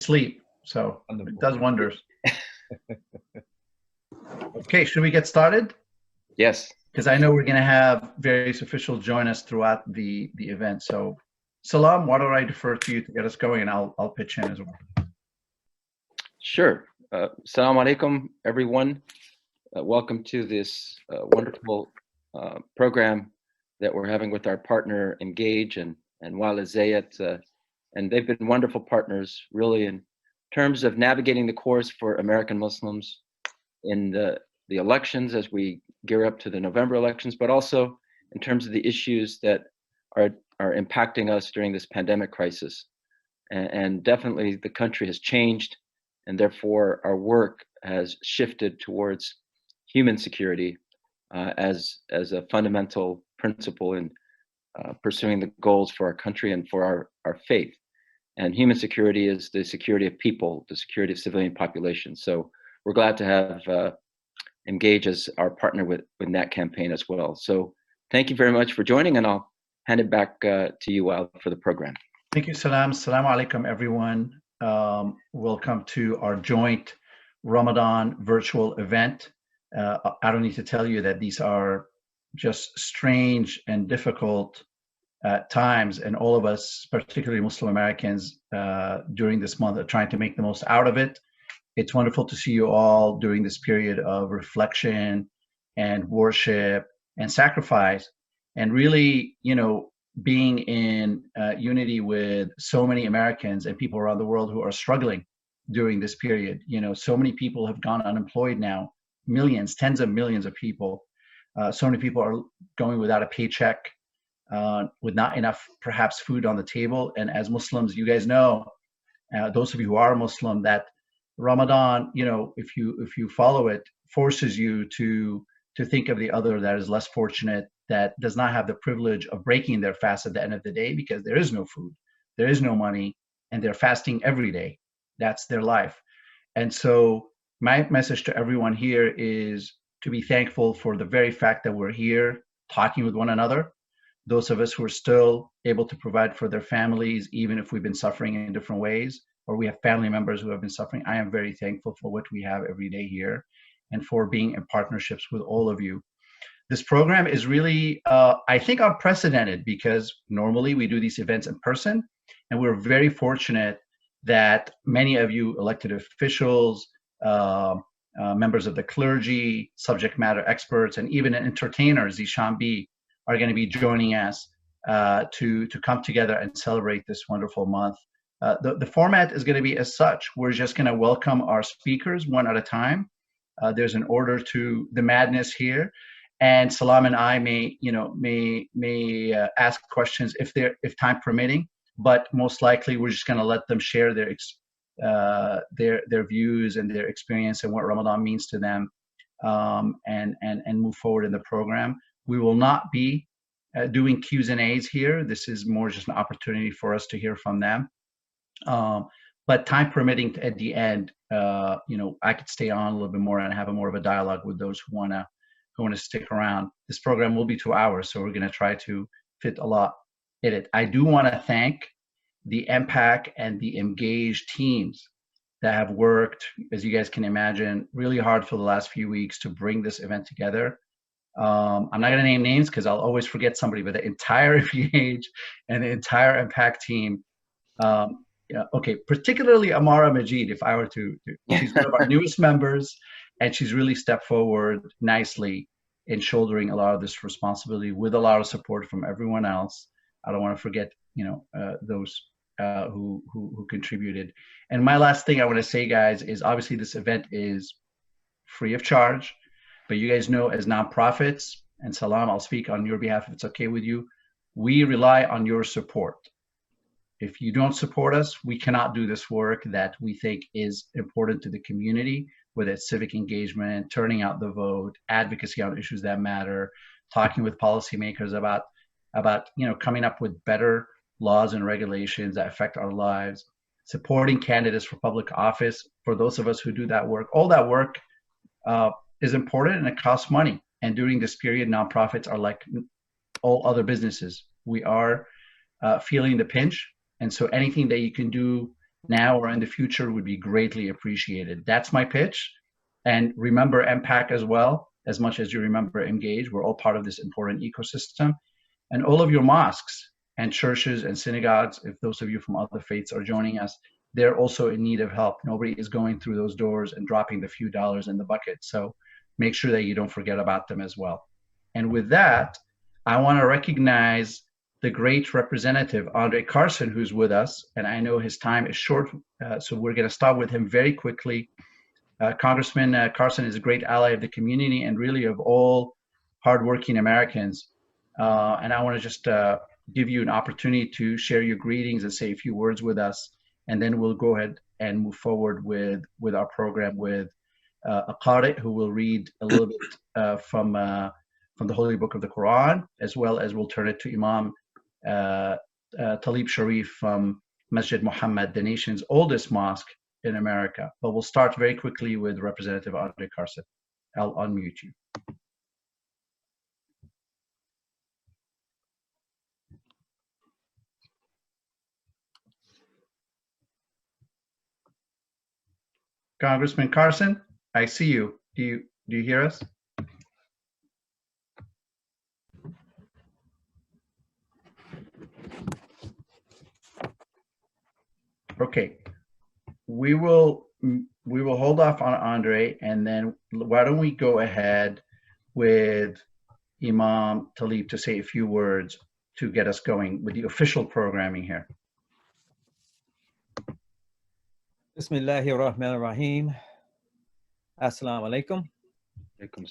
sleep, so Wonderful. it does wonders. Okay, should we get started? Yes. Because I know we're going to have various officials join us throughout the event. So, Salam, why don't I defer to you to get us going, and I'll pitch in as well. Sure. Assalamu alaikum, everyone. Welcome to this wonderful program that we're having with our partner EMGAGE and Wala Zayat. And they've been wonderful partners, really, in terms of navigating the course for American Muslims in the elections as we gear up to the November elections, but also in terms of the issues that are impacting us during this pandemic crisis. And definitely the country has changed, and therefore our work has shifted towards human security as a fundamental principle in pursuing the goals for our country and for our faith. And human security is the security of people, the security of civilian populations. So we're glad to have EMGAGE as our partner with that campaign as well. So thank you very much for joining, and I'll hand it back to you, Al, for the program. Thank you, Salam. Assalamu alaikum, everyone. Welcome to our joint Ramadan virtual event. I don't need to tell you that these are just strange and difficult times, and all of us, particularly Muslim Americans, during this month are trying to make the most out of it. It's wonderful to see you all during this period of reflection and worship and sacrifice, and really, being in unity with so many Americans and people around the world who are struggling during this period. So many people have gone unemployed now, millions, tens of millions of people. So many people are going without a paycheck, with not enough, perhaps, food on the table. And as Muslims, you guys know, those of you who are Muslim, that Ramadan, if you follow it, forces you to think of the other that is less fortunate, that does not have the privilege of breaking their fast at the end of the day, because there is no food, there is no money, and they're fasting every day. That's their life. And so my message to everyone here is to be thankful for the very fact that we're here talking with one another. Those of us who are still able to provide for their families, even if we've been suffering in different ways, or we have family members who have been suffering, I am very thankful for what we have every day here, and for being in partnerships with all of you. This program is really, I think, unprecedented, because normally we do these events in person, and we're very fortunate that many of you elected officials, members of the clergy, subject matter experts, and even entertainers, Zeshan B, are going to be joining us to come together and celebrate this wonderful month. The format is going to be as such. We're just going to welcome our speakers one at a time. There's an order to the madness here, and Salam and I may ask questions if time permitting, but most likely we're just going to let them share their views and their experience and what Ramadan means to them, and move forward in the program. We will not be doing Q's and A's here. This is more just an opportunity for us to hear from them. But time permitting, at the end, I could stay on a little bit more and have more of a dialogue with those who want to stick around. This program will be 2 hours, so we're going to try to fit a lot in it. I do want to thank the MPAC and the EMGAGE teams that have worked, as you guys can imagine, really hard for the last few weeks to bring this event together. I'm not going to name names because I'll always forget somebody, but the entire EMGAGE and the entire MPAC team, particularly Amara Majid, if I were to, she's one of our newest members, and she's really stepped forward nicely in shouldering a lot of this responsibility with a lot of support from everyone else. I don't want to forget, those who contributed. And my last thing I want to say, guys, is obviously this event is free of charge, but you guys know, as nonprofits, and Salam, I'll speak on your behalf if it's okay with you, we rely on your support. If you don't support us, we cannot do this work that we think is important to the community, whether it's civic engagement, turning out the vote, advocacy on issues that matter, talking with policymakers about coming up with better laws and regulations that affect our lives, supporting candidates for public office. For those of us who do that work, all that work is important, and it costs money. And during this period, nonprofits are like all other businesses. We are feeling the pinch. And so anything that you can do now or in the future would be greatly appreciated. That's my pitch. And remember MPAC as well, as much as you remember EMGAGE. We're all part of this important ecosystem. And all of your mosques and churches and synagogues, if those of you from other faiths are joining us, they're also in need of help. Nobody is going through those doors and dropping the few dollars in the bucket. So make sure that you don't forget about them as well. And with that, I want to recognize the great representative, Andre Carson, who's with us. And I know his time is short, so we're going to start with him very quickly. Congressman Carson is a great ally of the community and really of all hardworking Americans. And I want to just give you an opportunity to share your greetings and say a few words with us. And then we'll go ahead and move forward with our program with a Qari who will read a little bit from the Holy Book of the Quran, as well as we'll turn it to Imam Talib Sharif from Masjid Muhammad, the nation's oldest mosque in America. But we'll start very quickly with Representative Andre Carson. I'll unmute you. Congressman Carson, I see you. Do you hear us? Okay, we will hold off on Andre, and then why don't we go ahead with Imam Talib to say a few words to get us going with the official programming here. Bismillahir Rahmanir Rahim. Assalamu alaikum.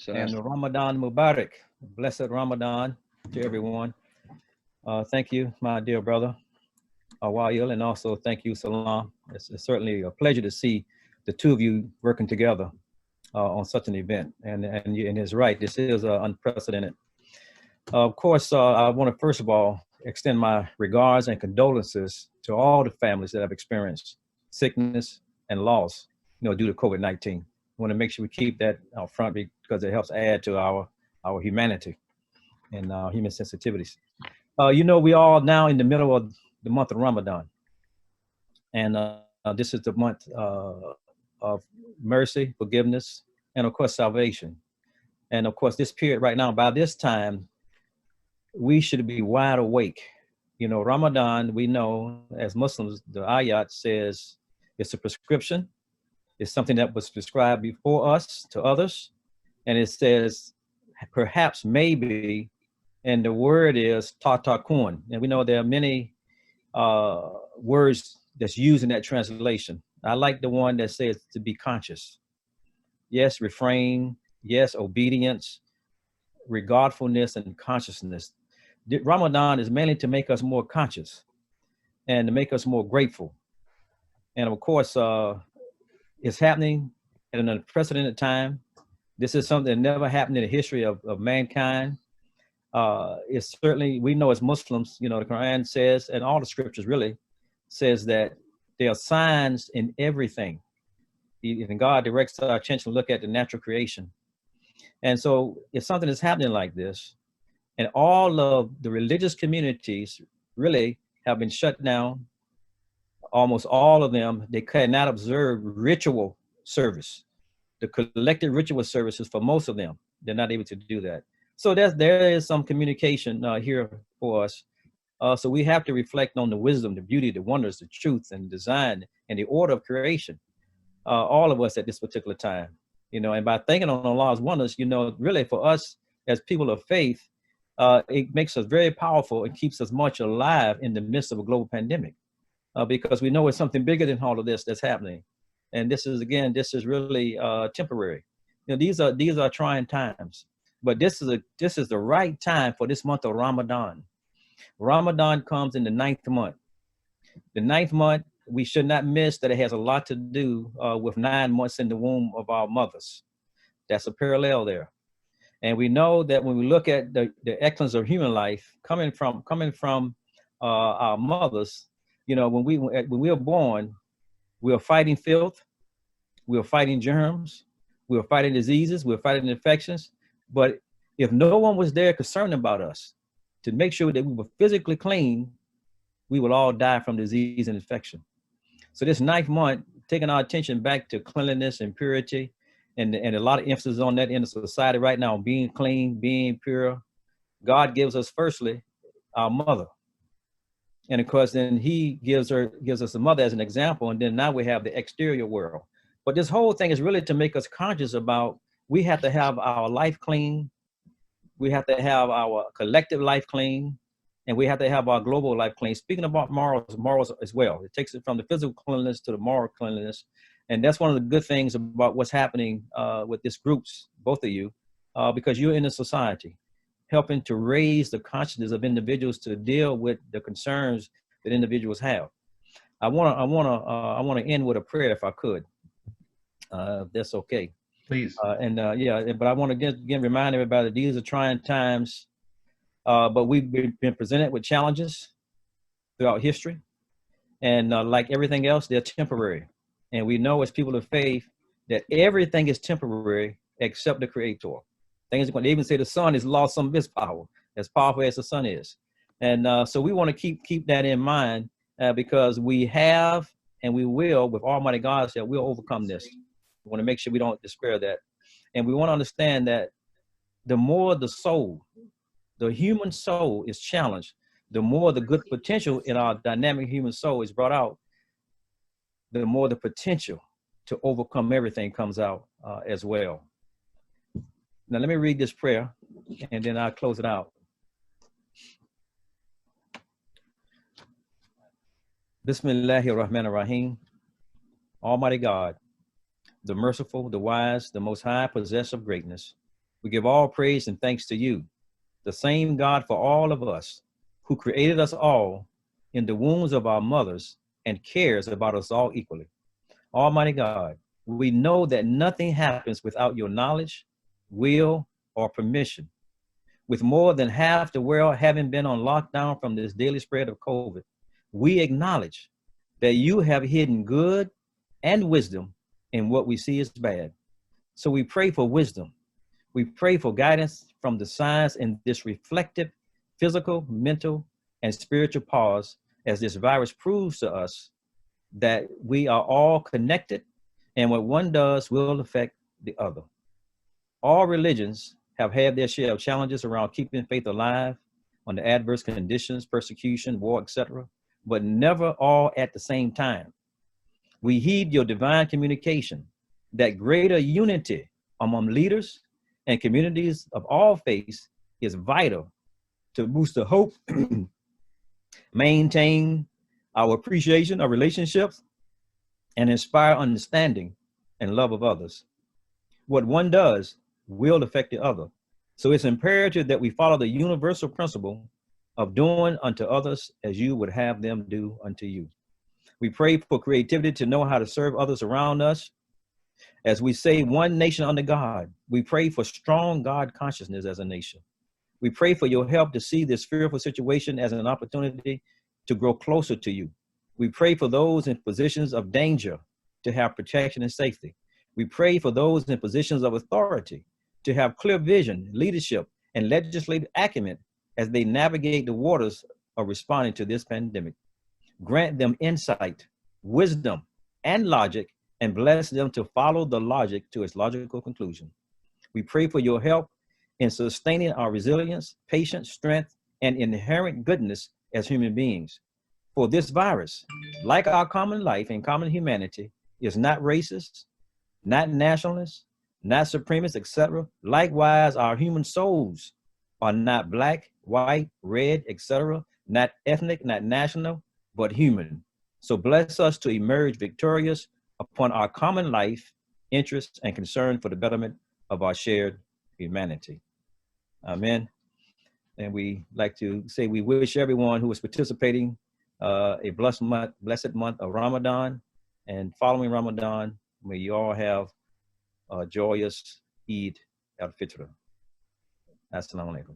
And Ramadan Mubarak. Blessed Ramadan to everyone. Thank you, my dear brother, Awayil, and also thank you, Salam. It's certainly a pleasure to see the two of you working together on such an event. And it's right, this is unprecedented. Of course, I want to first of all extend my regards and condolences to all the families that have experienced sickness and loss, due to COVID-19. I want to make sure we keep that out front because it helps add to our humanity and human sensitivities. We are now in the middle of the month of Ramadan, and this is the month of mercy, forgiveness, and of course salvation. And of course, this period right now, by this time, we should be wide awake. Ramadan, we know as Muslims, the ayat says it's a prescription. It's something that was prescribed before us to others. And it says, perhaps, maybe, and the word is tatakun. And we know there are many words that's used in that translation. I like the one that says to be conscious. Yes, refrain. Yes, obedience, regardfulness, and consciousness. Ramadan is mainly to make us more conscious and to make us more grateful. And of course, it's happening at an unprecedented time. This is something that never happened in the history of mankind. It's certainly, we know as Muslims, the Quran says, and all the scriptures really says that there are signs in everything. And God directs our attention to look at the natural creation. And so if something is happening like this, and all of the religious communities really have been shut down, almost all of them, they cannot observe ritual service. The collective ritual services for most of them, they're not able to do that. So there is some communication here for us. So we have to reflect on the wisdom, the beauty, the wonders, the truth, and design, and the order of creation. All of us at this particular time, and by thinking on Allah's wonders, really for us as people of faith, it makes us very powerful and keeps us much alive in the midst of a global pandemic, because we know it's something bigger than all of this that's happening. And this is really temporary. These are trying times, but this is the right time for this month of Ramadan. Ramadan comes in the 9th month. The 9th month, we should not miss that it has a lot to do with 9 months in the womb of our mothers. That's a parallel there. And we know that when we look at the excellence of human life coming from our mothers, when we are born, we are fighting filth, we are fighting germs, we are fighting diseases, we are fighting infections. But if no one was there concerned about us to make sure that we were physically clean, we will all die from disease and infection. So this 9th month, taking our attention back to cleanliness and purity, and a lot of emphasis on that in the society right now, being clean, being pure. God gives us firstly our mother. And of course, then he gives us a mother as an example. And then now we have the exterior world. But this whole thing is really to make us conscious about, we have to have our life clean. We have to have our collective life clean. And we have to have our global life clean. Speaking about morals as well. It takes it from the physical cleanliness to the moral cleanliness. And that's one of the good things about what's happening with these groups, both of you, because you're in a society, helping to raise the consciousness of individuals to deal with the concerns that individuals have. I want to end with a prayer if I could, if that's okay. Please. But I want to again remind everybody that these are trying times, but we've been presented with challenges throughout history, and like everything else, they're temporary. And we know as people of faith that everything is temporary except the Creator. Things are going to even say the sun has lost some of its power, as powerful as the sun is. And so we want to keep that in mind because we have and we will, with Almighty God, that we'll overcome this. We want to make sure we don't despair that. And we want to understand that the more the soul, the human soul is challenged, the more the good potential in our dynamic human soul is brought out, the more the potential to overcome everything comes out as well. Now, let me read this prayer, and then I'll close it out. Bismillahir Rahmanir Rahim. Almighty God, the merciful, the wise, the most high, possessor of greatness, we give all praise and thanks to you, the same God for all of us, who created us all in the wombs of our mothers and cares about us all equally. Almighty God, we know that nothing happens without your knowledge, will, or permission. With more than half the world having been on lockdown from this daily spread of COVID, we acknowledge that you have hidden good and wisdom in what we see as bad. So we pray for wisdom. We pray for guidance from the signs in this reflective, physical, mental, and spiritual pause as this virus proves to us that we are all connected and what one does will affect the other. All religions have had their share of challenges around keeping faith alive under adverse conditions, persecution, war, etc., but never all at the same time. We heed your divine communication that greater unity among leaders and communities of all faiths is vital to boost the hope, maintain our appreciation of relationships, and inspire understanding and love of others. What one does will affect the other. So it's imperative that we follow the universal principle of doing unto others as you would have them do unto you. We pray for creativity to know how to serve others around us. As we say, one nation under God, we pray for strong God consciousness as a nation. We pray for your help to see this fearful situation as an opportunity to grow closer to you. We pray for those in positions of danger to have protection and safety. We pray for those in positions of authority to have clear vision, leadership, and legislative acumen as they navigate the waters of responding to this pandemic. Grant them insight, wisdom, and logic, and bless them to follow the logic to its logical conclusion. We pray for your help in sustaining our resilience, patience, strength, and inherent goodness as human beings. For this virus, like our common life and common humanity, is not racist, not nationalist, not supremacist, etc. Likewise, our human souls are not black, white, red, etc., not ethnic, not national, but human. So bless us to emerge victorious upon our common life, interests, and concern for the betterment of our shared humanity. Amen. And we like to say we wish everyone who is participating a blessed month of Ramadan, and following Ramadan, may you all have a joyous Eid al-Fitr. Assalamu alaikum.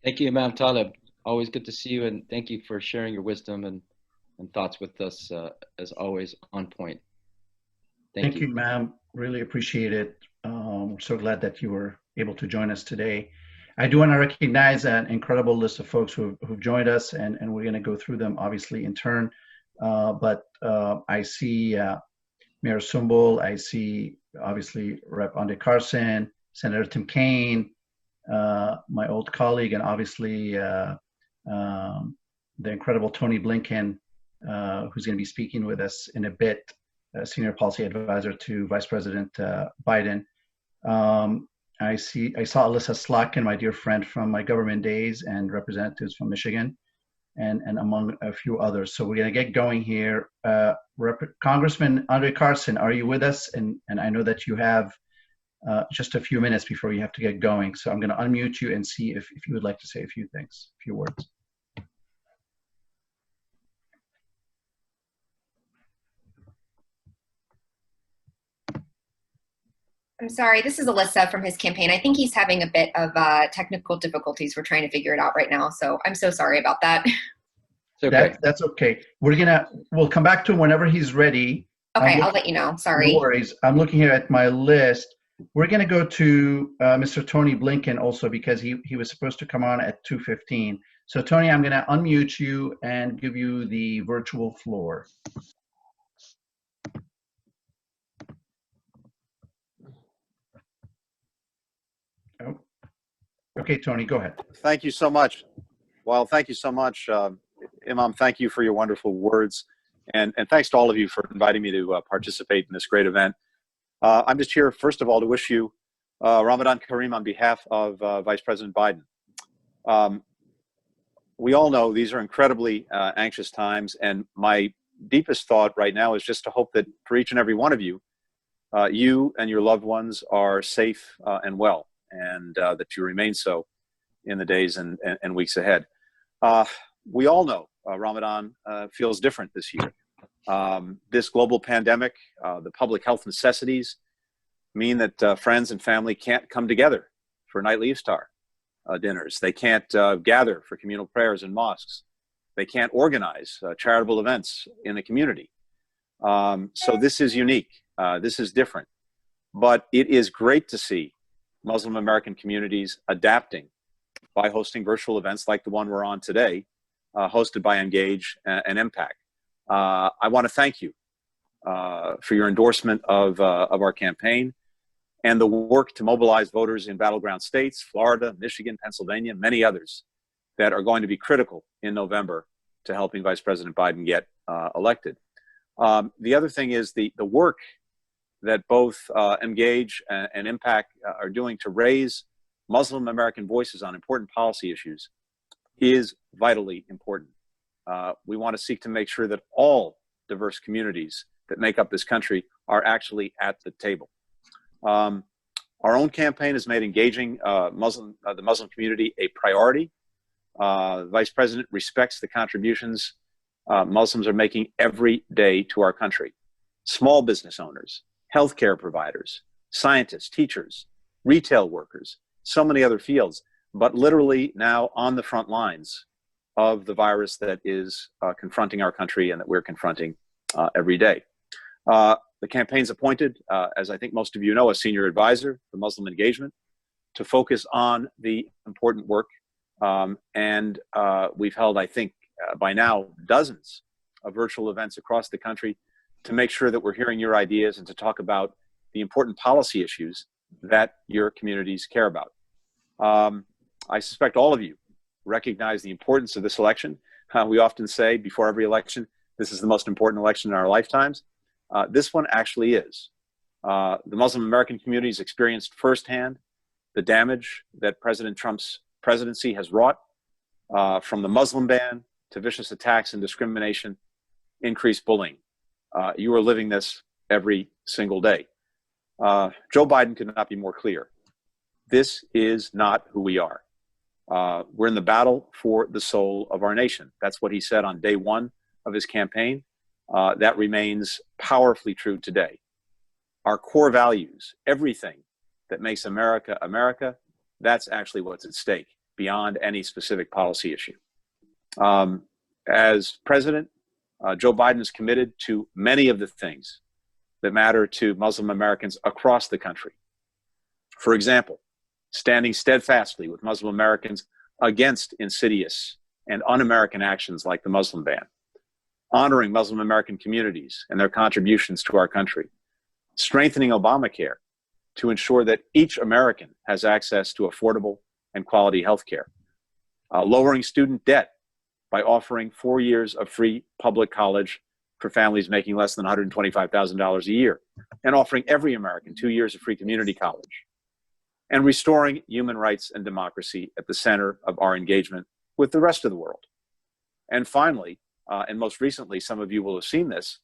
Thank you, Imam Talib. Always good to see you, and thank you for sharing your wisdom and thoughts with us, as always, on point. Thank you, ma'am. Really appreciate it. So glad that you were able to join us today. I do want to recognize an incredible list of folks who've joined us, and we're going to go through them, obviously, in turn. but I see Mayor Sumbul, I see obviously Rep. Andre Carson, Senator Tim Kaine, my old colleague, and obviously the incredible Tony Blinken, who's going to be speaking with us in a bit, Senior Policy Advisor to Vice President Biden. I saw Elissa Slotkin, my dear friend from my government days, and representatives from Michigan, and among a few others. So we're going to get going here. Congressman Andre Carson, are you with us? And I know that you have just a few minutes before you have to get going. So I'm going to unmute you and see if you would like to say a few things, a few words. I'm sorry, this is Elissa from his campaign. I think he's having a bit of technical difficulties. We're trying to figure it out right now. So I'm so sorry about that. Okay. That's okay. We'll come back to him whenever he's ready. Okay, I'll let you know. Sorry. No worries. I'm looking here at my list. We're going to go to Mr. Tony Blinken also, because he was supposed to come on at 2:15. So Tony, I'm going to unmute you and give you the virtual floor. Oh. Okay, Tony, go ahead. Thank you so much. Well, thank you so much, Imam. Thank you for your wonderful words. And thanks to all of you for inviting me to participate in this great event. I'm just here, first of all, to wish you Ramadan Kareem on behalf of Vice President Biden. We all know these are incredibly anxious times, and my deepest thought right now is just to hope that for each and every one of you, you and your loved ones are safe and well, and that you remain so in the days and weeks ahead. We all know Ramadan feels different this year. This global pandemic, the public health necessities mean that friends and family can't come together for nightly iftar dinners. They can't gather for communal prayers in mosques. They can't organize charitable events in the community. So this is unique. This is different. But it is great to see Muslim American communities adapting by hosting virtual events like the one we're on today, hosted by EMGAGE and MPAC. I want to thank you for your endorsement of our campaign and the work to mobilize voters in battleground states, Florida, Michigan, Pennsylvania, many others that are going to be critical in November to helping Vice President Biden get elected. The other thing is the work that both EMGAGE and MPAC are doing to raise Muslim American voices on important policy issues is vitally important. We want to seek to make sure that all diverse communities that make up this country are actually at the table. Our own campaign has made engaging the Muslim community a priority. The Vice President respects the contributions Muslims are making every day to our country. Small business owners, healthcare providers, scientists, teachers, retail workers, so many other fields, but literally now on the front lines of the virus that is confronting our country and that we're confronting every day. The campaign's appointed, as I think most of you know, a senior advisor for Muslim engagement to focus on the important work. And we've held, I think, by now, dozens of virtual events across the country to make sure that we're hearing your ideas and to talk about the important policy issues that your communities care about. I suspect all of you recognize the importance of this election. We often say before every election, this is the most important election in our lifetimes. This one actually is. The Muslim American communities experienced firsthand the damage that President Trump's presidency has wrought, from the Muslim ban to vicious attacks and discrimination, increased bullying. You are living this every single day. Joe Biden could not be more clear. This is not who we are. We're in the battle for the soul of our nation. That's what he said on day one of his campaign. That remains powerfully true today. Our core values, everything that makes America, America, that's actually what's at stake beyond any specific policy issue. As president, Joe Biden is committed to many of the things that matter to Muslim Americans across the country. For example, standing steadfastly with Muslim Americans against insidious and un-American actions like the Muslim ban. honoring Muslim American communities and their contributions to our country, strengthening Obamacare to ensure that each American has access to affordable and quality health care, lowering student debt by offering 4 years of free public college for families making less than $125,000 a year, and offering every American 2 years of free community college, and restoring human rights and democracy at the center of our engagement with the rest of the world. And finally, and most recently, some of you will have seen this,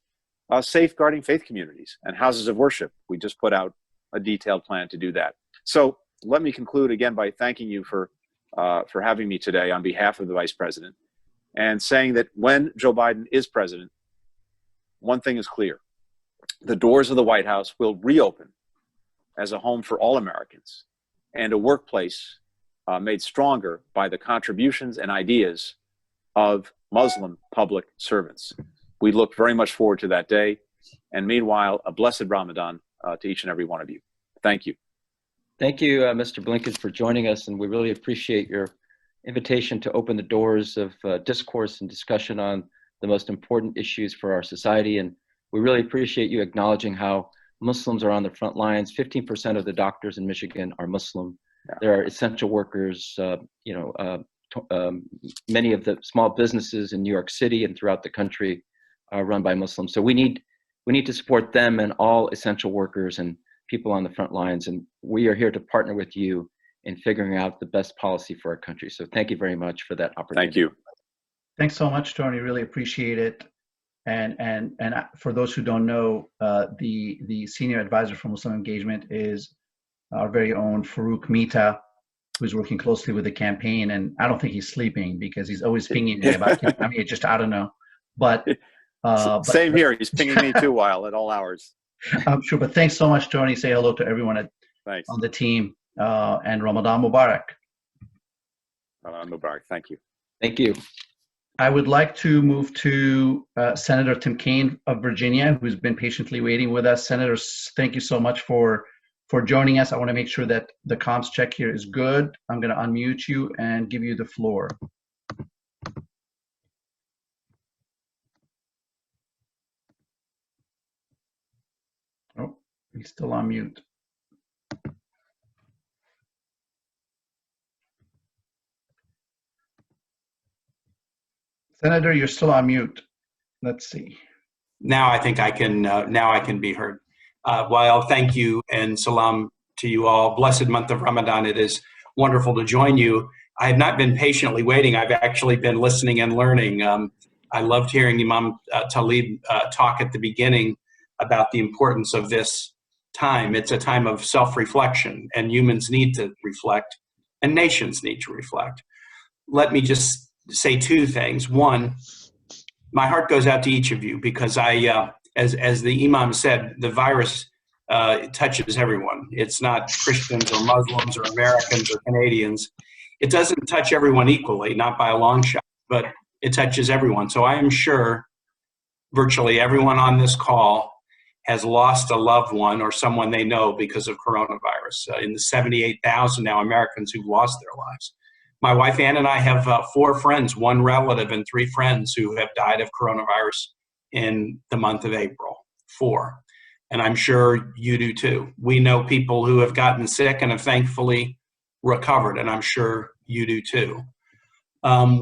safeguarding faith communities and houses of worship. We just put out a detailed plan to do that. So let me conclude again by thanking you for having me today on behalf of the Vice President, and saying that when Joe Biden is president, one thing is clear: the doors of the White House will reopen as a home for all Americans, and a workplace made stronger by the contributions and ideas of Muslim public servants. We look very much forward to that day. And meanwhile, a blessed Ramadan to each and every one of you. Thank you. Thank you, Mr. Blinken, for joining us, and we really appreciate your invitation to open the doors of discourse and discussion on the most important issues for our society. And we really appreciate you acknowledging how Muslims are on the front lines. 15% of the doctors in Michigan are Muslim. Yeah. There are essential workers, many of the small businesses in New York City and throughout the country are run by Muslims. So we need to support them and all essential workers and people on the front lines. And we are here to partner with you in figuring out the best policy for our country. So thank you very much for that opportunity. Thank you. Thanks so much, Tony. Really appreciate it. And for those who don't know, the senior advisor for Muslim engagement is our very own Farouk Mita, who's working closely with the campaign. And I don't think he's sleeping because he's always pinging me about it. I mean, I don't know. But same here. He's pinging me too, while at all hours. I'm sure. But thanks so much, Tony. Say hello to everyone on the team. And Ramadan Mubarak. Ramadan Mubarak. Thank you. Thank you. I would like to move to Senator Tim Kaine of Virginia, who's been patiently waiting with us. Senator, thank you so much for joining us. I want to make sure that the comms check here is good. I'm going to unmute you and give you the floor. Oh, he's still on mute. Senator, you're still on mute. Let's see. Now I think I can. Now I can be heard. Well, thank you and salam to you all. Blessed month of Ramadan. It is wonderful to join you. I have not been patiently waiting. I've actually been listening and learning. I loved hearing Imam Talib talk at the beginning about the importance of this time. It's a time of self-reflection, and humans need to reflect, and nations need to reflect. Let me just say two things. One, my heart goes out to each of you because as the Imam said, the virus touches everyone. It's not Christians or Muslims or Americans or Canadians. It doesn't touch everyone equally, not by a long shot, but it touches everyone. So I am sure virtually everyone on this call has lost a loved one or someone they know because of coronavirus. In the 78,000 now Americans who've lost their lives. My wife Ann and I have 4 friends, 1 relative and 3 friends who have died of coronavirus in the month of April. 4. And I'm sure you do too. We know people who have gotten sick and have thankfully recovered, and I'm sure you do too.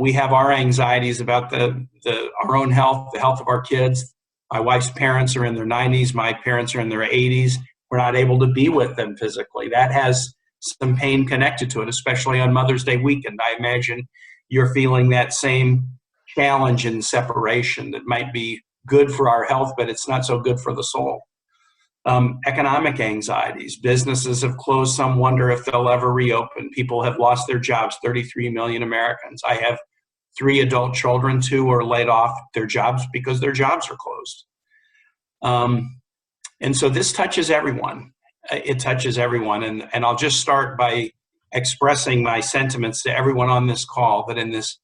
We have our anxieties about our own health, the health of our kids. My wife's parents are in their 90s. My parents are in their 80s. We're not able to be with them physically. That has some pain connected to it, especially on Mother's Day weekend. I imagine you're feeling that same challenge and separation that might be good for our health, but it's not so good for the soul. Economic anxieties. Businesses have closed. Some wonder if they'll ever reopen. People have lost their jobs, 33 million Americans. I have 3 adult children, 2 are laid off their jobs because their jobs are closed. And so this touches everyone. It touches everyone. And I'll just start by expressing my sentiments to everyone on this call that in this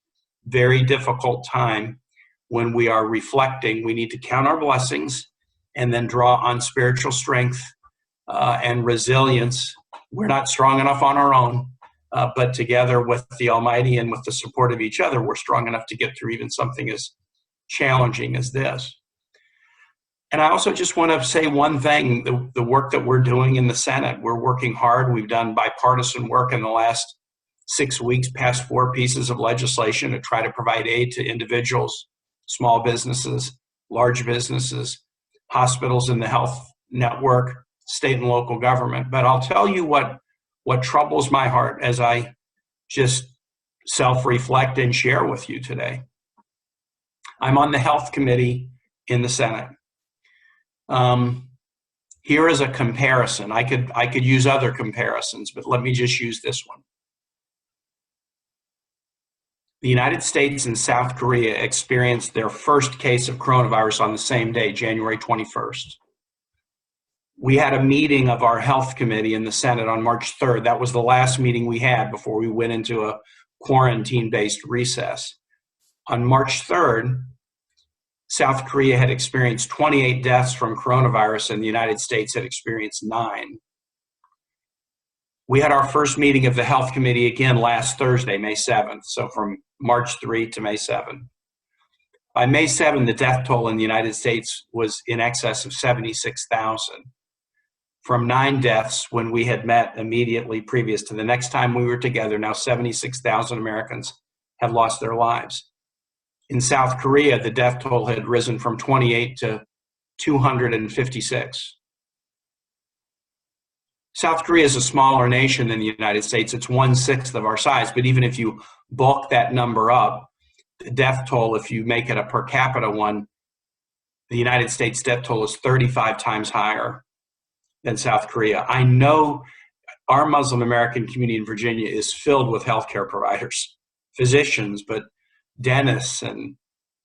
very difficult time, when we are reflecting, we need to count our blessings and then draw on spiritual strength and resilience. We're not strong enough on our own, but together with the Almighty and with the support of each other, we're strong enough to get through even something as challenging as this. And I also just want to say one thing, the work that we're doing in the Senate, we're working hard. We've done bipartisan work in the last 6 weeks, passed 4 pieces of legislation to try to provide aid to individuals, small businesses, large businesses, hospitals in the health network, state and local government. But I'll tell you what troubles my heart as I just self-reflect and share with you today. I'm on the Health Committee in the Senate. Here is a comparison. I could use other comparisons, but let me just use this one. The United States and South Korea experienced their first case of coronavirus on the same day, January 21st. We had a meeting of our Health Committee in the Senate on March 3rd. That was the last meeting we had before we went into a quarantine-based recess. On March 3rd, South Korea had experienced 28 deaths from coronavirus, and the United States had experienced 9. We had our first meeting of the Health Committee again last Thursday, May 7th, so from March 3 to May 7. By May 7, the death toll in the United States was in excess of 76,000. From 9 deaths when we had met immediately previous to the next time we were together, now 76,000 Americans have lost their lives. In South Korea, the death toll had risen from 28 to 256. South Korea is a smaller nation than the United States. It's 1/6 of our size, but even if you bulk that number up, the death toll, if you make it a per capita one, the United States death toll is 35 times higher than South Korea. I know our Muslim American community in Virginia is filled with healthcare providers, physicians, but dentists and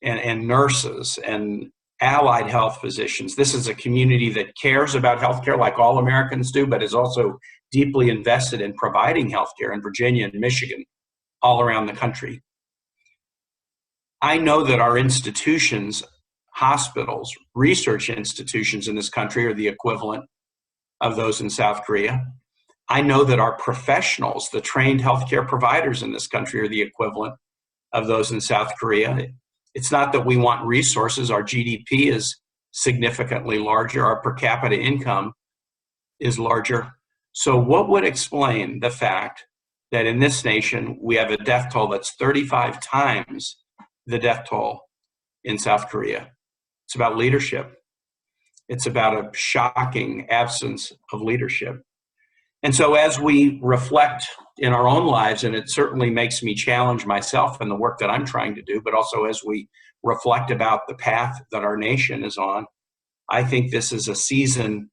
nurses and allied health physicians. This is a community that cares about healthcare like all Americans do, but is also deeply invested in providing healthcare in Virginia and Michigan, all around the country. I know that our institutions, hospitals, research institutions in this country are the equivalent of those in South Korea. I know that our professionals, the trained healthcare providers in this country, are the equivalent of those in South Korea. It's not that we want resources. Our GDP is significantly larger. Our per capita income is larger. So what would explain the fact that in this nation, we have a death toll that's 35 times the death toll in South Korea? It's about leadership. It's about a shocking absence of leadership. And so as we reflect in our own lives, and it certainly makes me challenge myself in the work that I'm trying to do, but also as we reflect about the path that our nation is on, I think this is a season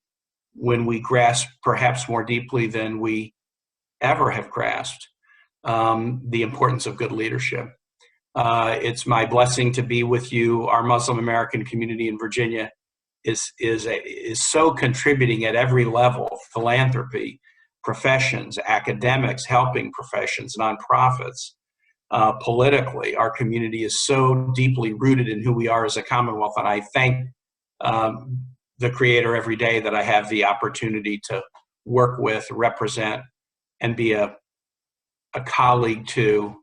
when we grasp perhaps more deeply than we ever have grasped the importance of good leadership. It's my blessing to be with you. Our Muslim American community in Virginia is so contributing at every level: philanthropy, professions, academics, helping professions, nonprofits. Politically, our community is so deeply rooted in who we are as a Commonwealth, and I thank the Creator every day that I have the opportunity to work with, represent, and be a colleague to,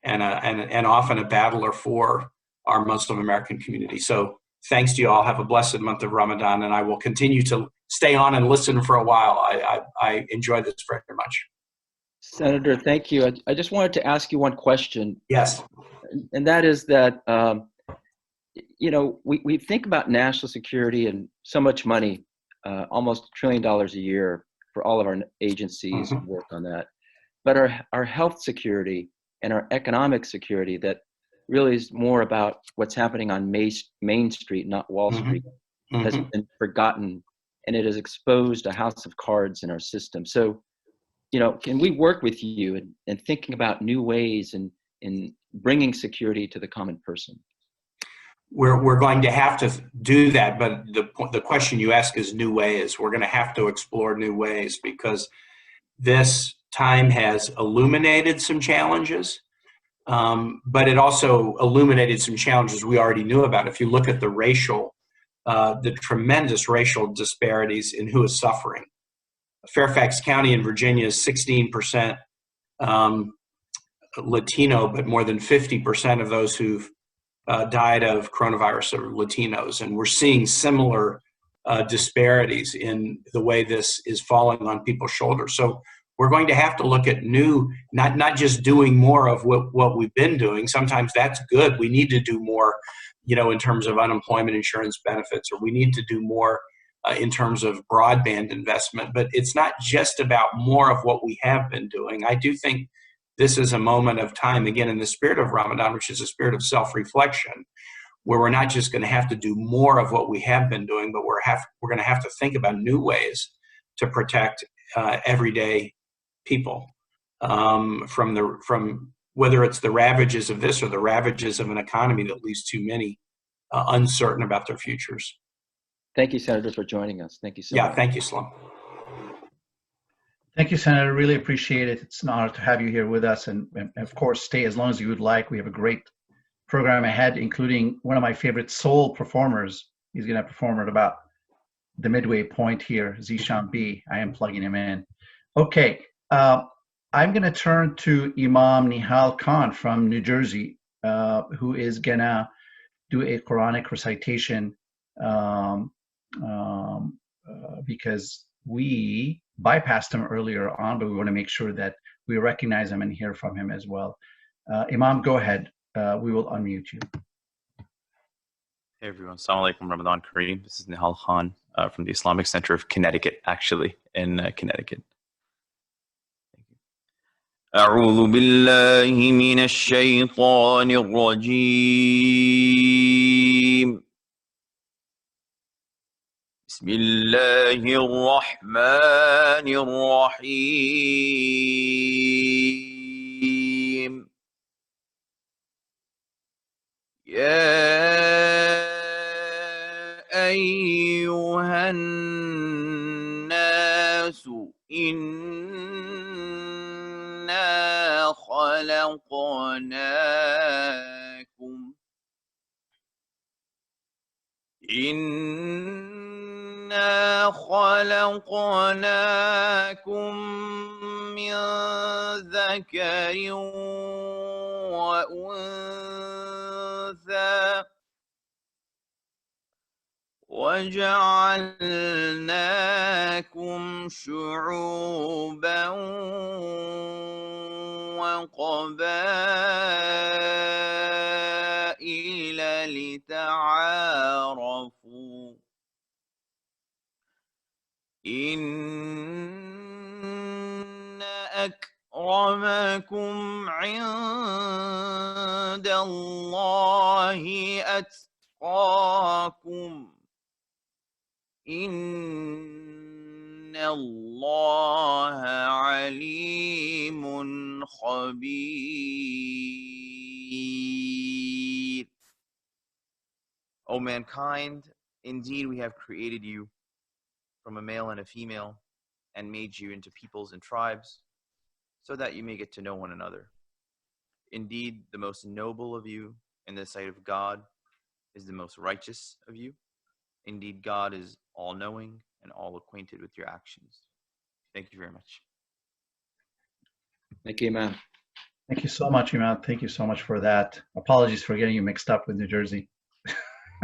and often a battler for our Muslim American community. So thanks to you all. Have a blessed month of Ramadan, and I will continue to stay on and listen for a while. I enjoy this very much. Senator, thank you. I just wanted to ask you one question. Yes. And that is that, you know, we think about national security and so much money, almost $1 trillion a year for all of our agencies who work on that. But our health security and our economic security that really is more about what's happening on Main Street, not Wall Street, has been forgotten, and it has exposed a house of cards in our system. So, you know, can we work with you in thinking about new ways in bringing security to the common person? We're going to have to do that, but the question you ask is new ways. We're going to have to explore new ways because this time has illuminated some challenges, but it also illuminated some challenges we already knew about. If you look at the tremendous racial disparities in who is suffering. Fairfax County in Virginia is 16% Latino, but more than 50% of those who've died of coronavirus are Latinos, and we're seeing similar disparities in the way this is falling on people's shoulders. So we're going to have to look at new, not just doing more of what we've been doing. Sometimes that's good. We need to do more, in terms of unemployment insurance benefits, or we need to do more in terms of broadband investment. But it's not just about more of what we have been doing. I do think this is a moment of time, again, in the spirit of Ramadan, which is a spirit of self-reflection, where we're not just going to have to do more of what we have been doing, but we're going to have to think about new ways to protect everyday people from whether it's the ravages of this or the ravages of an economy that leaves too many uncertain about their futures. Thank you, Senator, for joining us. Thank you so much. Yeah, thank you, Slum. Thank you, Senator. Really appreciate it. It's an honor to have you here with us. And of course, stay as long as you would like. We have a great program ahead, including one of my favorite soul performers. He's going to perform at about the midway point here, Zeshan B. I am plugging him in. Okay. I'm going to turn to Imam Nihal Khan from New Jersey, who is going to do a Quranic recitation because we bypassed him earlier on, but we want to make sure that we recognize him and hear from him as well. Imam, go ahead. We will unmute you. Hey everyone, Assalamu alaikum, Ramadan Kareem. This is Nihal Khan from the Islamic Center of Connecticut, actually, in Connecticut. أعوذ بالله من الشيطان الرجيم بسم الله الرحمن الرحيم يا أيها الناس إنا خلقناكم من ذكر وأنثى وجعلناكم شعوبا وقبائل لتعارفوا إن أكرمكم عند الله أتقاكم إن الله عليم خبير. O mankind, indeed we have created you from a male and a female and made you into peoples and tribes so that you may get to know one another. Indeed, the most noble of you in the sight of God is the most righteous of you. Indeed, God is all-knowing and all-acquainted with your actions. Thank you very much. Thank you, Imam. Thank you so much, Imam. Thank you so much for that. Apologies for getting you mixed up with New Jersey.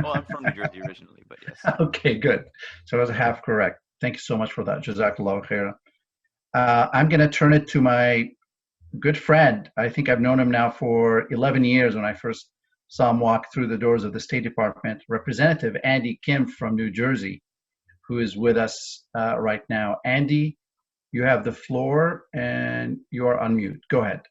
Well, I'm from New Jersey originally, but yes. Okay, good. So I was half correct. Thank you so much for that. Jazakallah khairan. I'm going to turn it to my good friend. I think I've known him now for 11 years when I first saw him walk through the doors of the State Department. Representative Andy Kim from New Jersey, who is with us right now. Andy, you have the floor and you are on mute. Go ahead.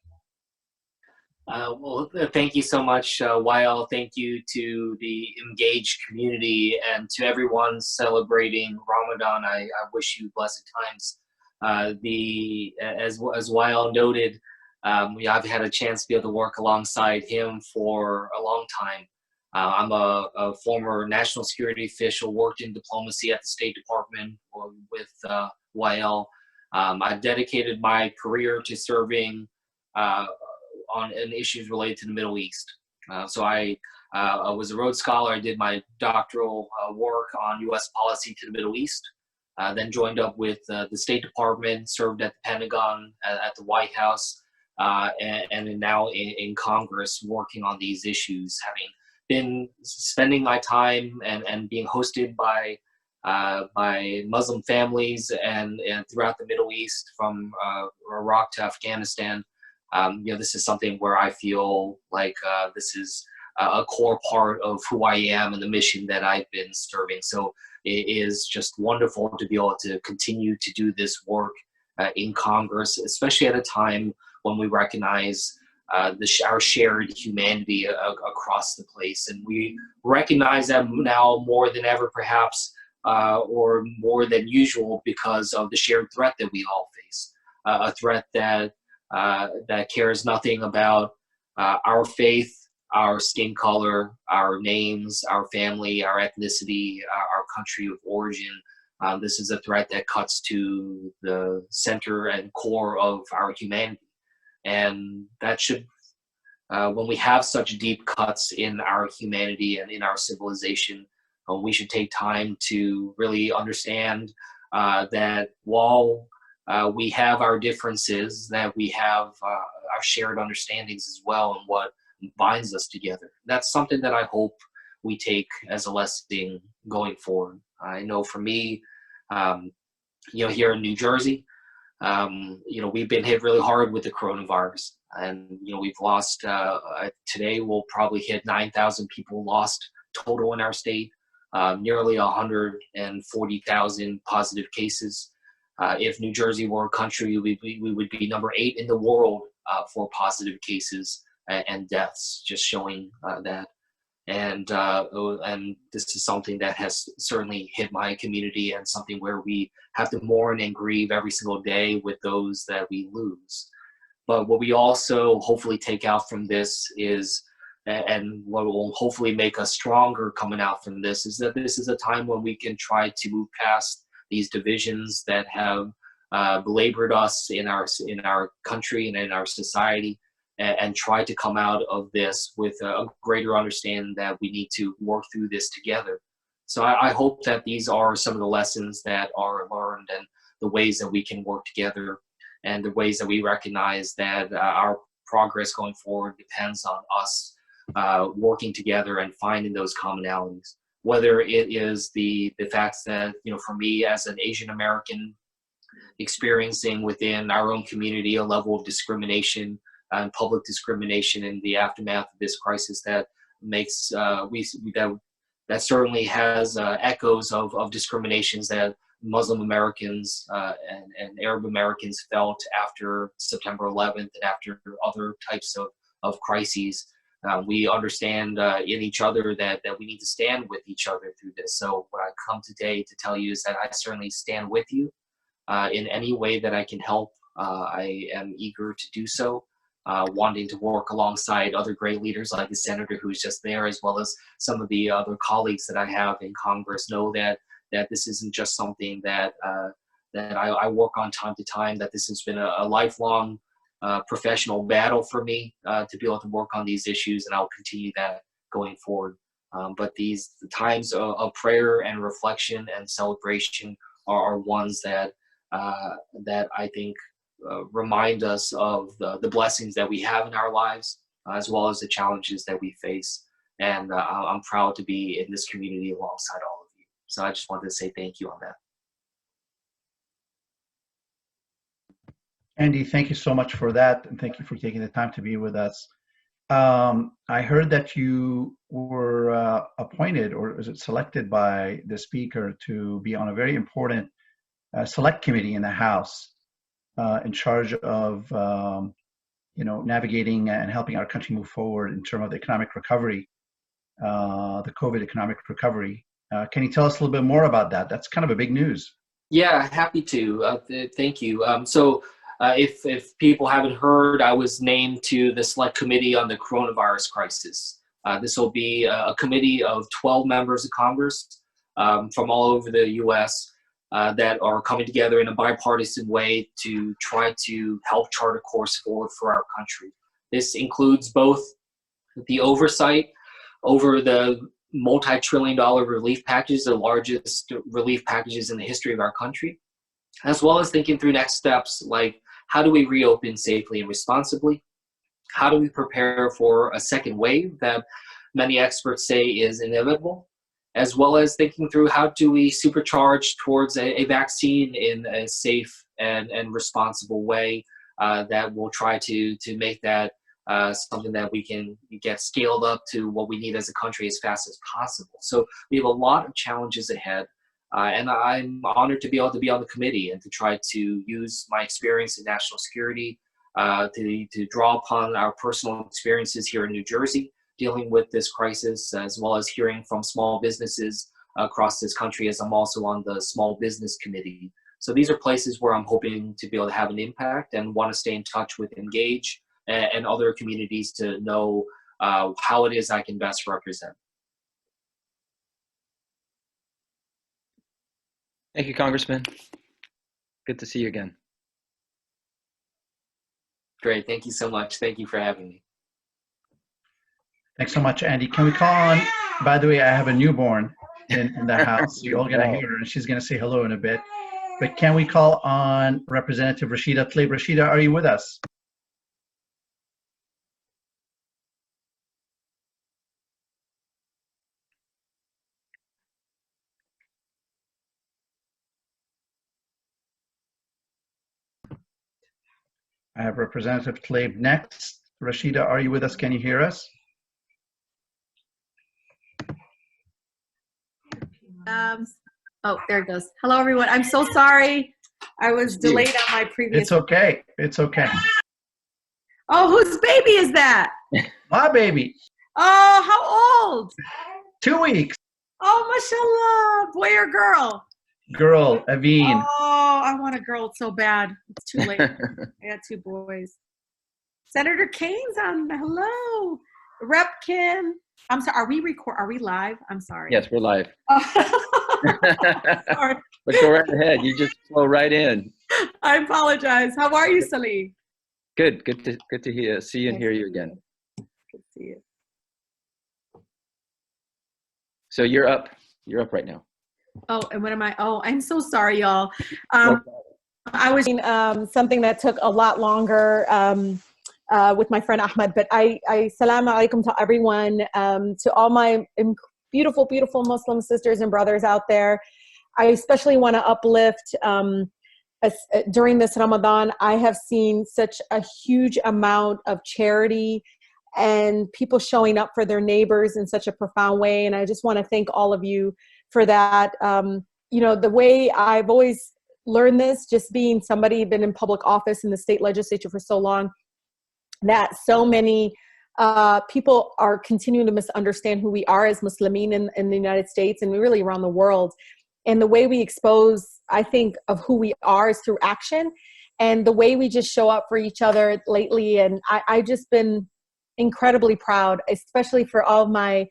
Well, thank you so much, Wael. Thank you to the EMGAGE community and to everyone celebrating Ramadan. I wish you blessed times. As Wael noted, I've had a chance to be able to work alongside him for a long time. I'm a former national security official, worked in diplomacy at the State Department with Wael. I've dedicated my career to serving on issues related to the Middle East. So I was a Rhodes Scholar. I did my doctoral work on U.S. policy to the Middle East. Then joined up with the State Department, served at the Pentagon, at the White House, and now in Congress working on these issues, having been spending my time and being hosted by Muslim families and throughout the Middle East, from Iraq to Afghanistan. This is something where I feel like this is a core part of who I am and the mission that I've been serving. So it is just wonderful to be able to continue to do this work in Congress, especially at a time when we recognize our shared humanity across the place. And we recognize that now more than ever, perhaps, or more than usual, because of the shared threat that we all face, a threat that cares nothing about our faith, our skin color, our names, our family, our ethnicity, our country of origin. This is a threat that cuts to the center and core of our humanity. And that should, when we have such deep cuts in our humanity and in our civilization, we should take time to really understand that while we have our differences, that we have our shared understandings as well, and what binds us together. That's something that I hope we take as a lesson going forward. I know for me, here in New Jersey, we've been hit really hard with the coronavirus, and we've lost. Today we'll probably hit 9,000 people lost total in our state. Nearly 140,000 positive cases. If New Jersey were a country, we would be number 8 in the world for positive cases and deaths, just showing that. And this is something that has certainly hit my community, and something where we have to mourn and grieve every single day with those that we lose. But what we also hopefully take out from this is, and what will hopefully make us stronger coming out from this, is that this is a time when we can try to move past these divisions that have belabored us in our country and in our society, and try to come out of this with a greater understanding that we need to work through this together. So I hope that these are some of the lessons that are learned, and the ways that we can work together, and the ways that we recognize that our progress going forward depends on us working together and finding those commonalities. Whether it is the fact that, for me as an Asian American, experiencing within our own community a level of discrimination and public discrimination in the aftermath of this crisis that makes that certainly has echoes of discriminations that Muslim Americans and Arab Americans felt after September 11th and after other types of crises. We understand in each other that we need to stand with each other through this. So what I come today to tell you is that I certainly stand with you in any way that I can help. I am eager to do so, wanting to work alongside other great leaders like the senator who's just there, as well as some of the other colleagues that I have in Congress. Know that this isn't just something that I work on time to time, that this has been a lifelong professional battle for me to be able to work on these issues, and I'll continue that going forward. But the times of prayer and reflection and celebration are ones that I think remind us of the blessings that we have in our lives, as well as the challenges that we face. And I'm proud to be in this community alongside all of you. So I just wanted to say thank you on that. Andy, thank you so much for that, and thank you for taking the time to be with us. I heard that you were appointed, or is it selected by the speaker, to be on a very important select committee in the House in charge of navigating and helping our country move forward in terms of the economic recovery, the COVID economic recovery. Can you tell us a little bit more about that? That's kind of a big news. Yeah, happy to. Thank you. If people haven't heard, I was named to the Select Committee on the Coronavirus Crisis. This will be a committee of 12 members of Congress from all over the U.S. That are coming together in a bipartisan way to try to help chart a course forward for our country. This includes both the oversight over the multi-trillion-dollar relief packages, the largest relief packages in the history of our country, as well as thinking through next steps like, how do we reopen safely and responsibly? How do we prepare for a second wave that many experts say is inevitable, as well as thinking through how do we supercharge towards a vaccine in a safe and responsible way that will try to make that something that we can get scaled up to what we need as a country as fast as possible. So we have a lot of challenges ahead. And I'm honored to be able to be on the committee and to try to use my experience in national security to draw upon our personal experiences here in New Jersey, dealing with this crisis, as well as hearing from small businesses across this country, as I'm also on the Small Business Committee. So these are places where I'm hoping to be able to have an impact and want to stay in touch with EMGAGE and other communities to know how it is I can best represent. Thank you, Congressman. Good to see you again. Great. Thank you so much. Thank you for having me. Thanks so much, Andy. Can we call on, by the way, I have a newborn in the house. You're all going to hear her, and she's going to say hello in a bit. But can we call on Representative Rashida Tlaib? Rashida, are you with us? I have Representative Tlaib next. Rashida, are you with us? Can you hear us? Oh, there it goes. Hello, everyone. I'm so sorry. I was delayed on my previous. It's okay. It's okay. Oh, whose baby is that? My baby. Oh, how old? 2 weeks. Oh, mashallah. Boy or girl? Girl, Aveen. Oh, I want a girl so bad. It's too late. I got 2 boys. Senator Kaine's on. Hello. Rep Kim. I'm sorry. Are we live? I'm sorry. Yes, we're live. Sorry. But go right ahead. You just flow right in. I apologize. How are you, Salih? Good. Good to see you and hear you again. Good to see you. So you're up. You're up right now. Oh, and what am I? Oh, I'm so sorry, y'all. I was something that took a lot longer with my friend Ahmed, but I salam alaikum to everyone, to all my beautiful, beautiful Muslim sisters and brothers out there. I especially want to uplift, during this Ramadan, I have seen such a huge amount of charity and people showing up for their neighbors in such a profound way. And I just want to thank all of you for that. You know, the way I've always learned this, just being somebody been in public office in the state legislature for so long, that so many people are continuing to misunderstand who we are as Muslimin in the United States and really around the world. And the way we expose, I think, of who we are is through action, and the way we just show up for each other lately. And I just been incredibly proud, especially for all of my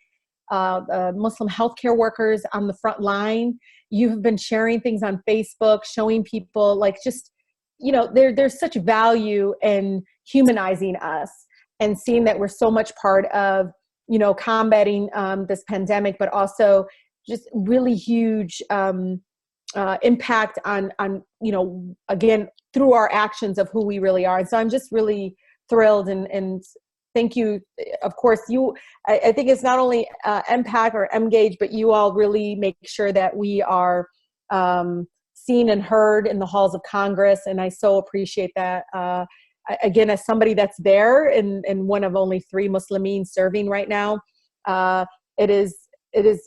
Muslim healthcare workers on the front line. You've been sharing things on Facebook, showing people, like, just, you know, there's such value in humanizing us and seeing that we're so much part of, you know, combating this pandemic, but also just really huge impact on, you know, again, through our actions of who we really are. And so I'm just really thrilled and thank you. Of course, I think it's not only MPAC or EMGAGE, but you all really make sure that we are seen and heard in the halls of Congress. And I so appreciate that. Again, as somebody that's there and one of only 3 Muslimin serving right now, it is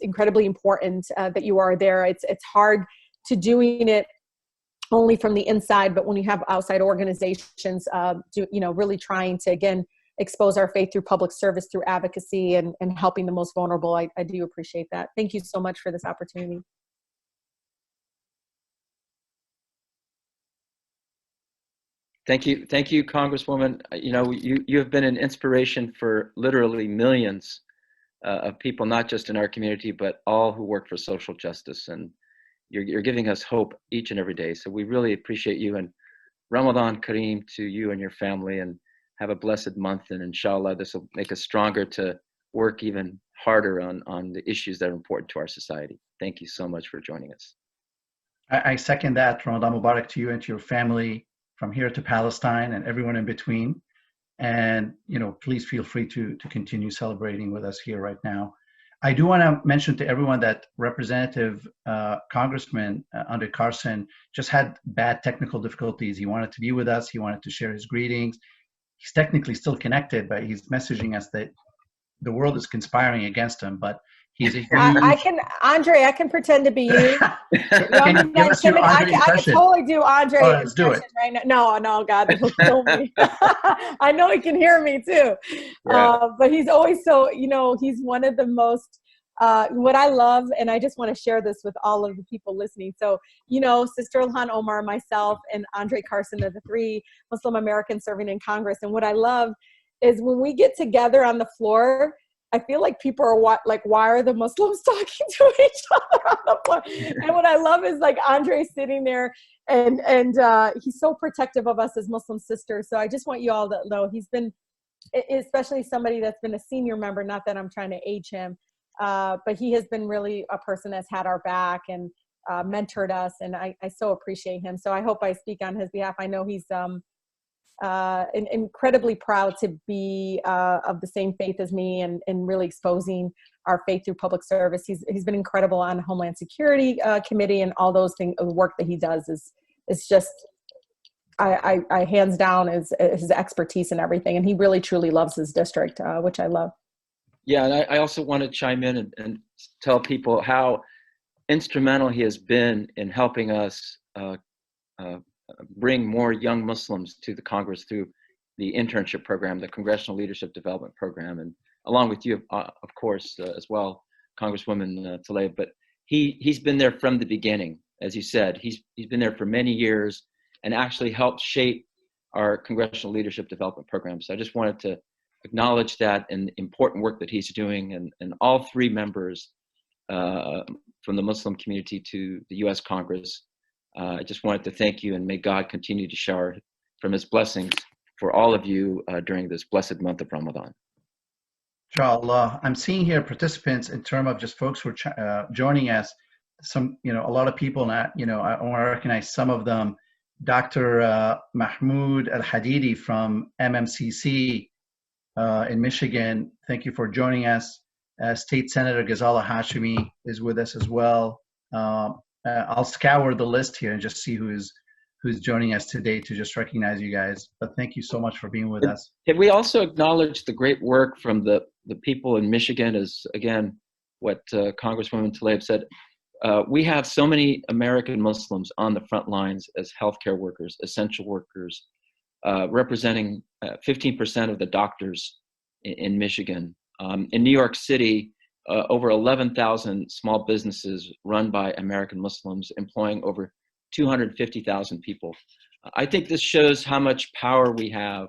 incredibly important that you are there. It's hard to doing it only from the inside, but when you have outside organizations, you know, really trying to, again, expose our faith through public service, through advocacy, and helping the most vulnerable. I do appreciate that. Thank you so much for this opportunity. Thank you, Congresswoman. You know, you have been an inspiration for literally millions of people, not just in our community, but all who work for social justice. And you're giving us hope each and every day. So we really appreciate you, and Ramadan Kareem to you and your family, and have a blessed month. And inshallah, this will make us stronger to work even harder on the issues that are important to our society. Thank you so much for joining us. I second that. Ramadan Mubarak to you and to your family, from here to Palestine and everyone in between. And, please feel free to continue celebrating with us here right now. I do want to mention to everyone that Representative Congressman under Carson just had bad technical difficulties. He wanted to be with us. He wanted to share his greetings. He's technically still connected, but he's messaging us that the world is conspiring against him. But he's a huge... Andre, I can pretend to be you. Can you give us your Andre impression? I can totally do Andre. Oh, let's do it. Right now. No, God, he'll kill me. I know he can hear me too. Yeah. But he's always so, he's one of the most, what I love, and I just want to share this with all of the people listening. So, Sister Ilhan Omar, myself, and Andre Carson are the 3 Muslim Americans serving in Congress. And what I love is when we get together on the floor, I feel like people are why are the Muslims talking to each other on the floor? And what I love is Andre sitting there and he's so protective of us as Muslim sisters. So I just want you all to know he's been, especially somebody that's been a senior member, not that I'm trying to age him, but he has been really a person that's had our back and mentored us. And I so appreciate him. So I hope I speak on his behalf. I know he's incredibly proud to be of the same faith as me and really exposing our faith through public service. He's been incredible on Homeland Security Committee, and all those things. The work that he does is just I hands down is his expertise in everything, and he really truly loves his district, which I love. Yeah, and I also want to chime in and tell people how instrumental he has been in helping us bring more young Muslims to the Congress through the internship program, the Congressional Leadership Development Program, and along with you, of course, as well, Congresswoman Tlaib. But he's been there from the beginning, as you said. He's been there for many years and actually helped shape our Congressional Leadership Development Program. So I just wanted to acknowledge that and the important work that he's doing, and all 3 members from the Muslim community to the U.S. Congress. I just wanted to thank you, and may God continue to shower from his blessings for all of you during this blessed month of Ramadan. Inshallah. I'm seeing here participants in terms of just folks who are joining us. Some, a lot of people, I want to recognize some of them. Dr. Mahmoud Al-Hadidi from MMCC in Michigan. Thank you for joining us. State Senator Ghazala Hashimi is with us as well. I'll scour the list here and just see who's joining us today to just recognize you guys. But thank you so much for being with us. Can we also acknowledge the great work from the people in Michigan, as again, what Congresswoman Tlaib said. We have so many American Muslims on the front lines as healthcare workers, essential workers, representing 15% of the doctors in Michigan. In New York City, over 11,000 small businesses run by American Muslims, employing over 250,000 people. I think this shows how much power we have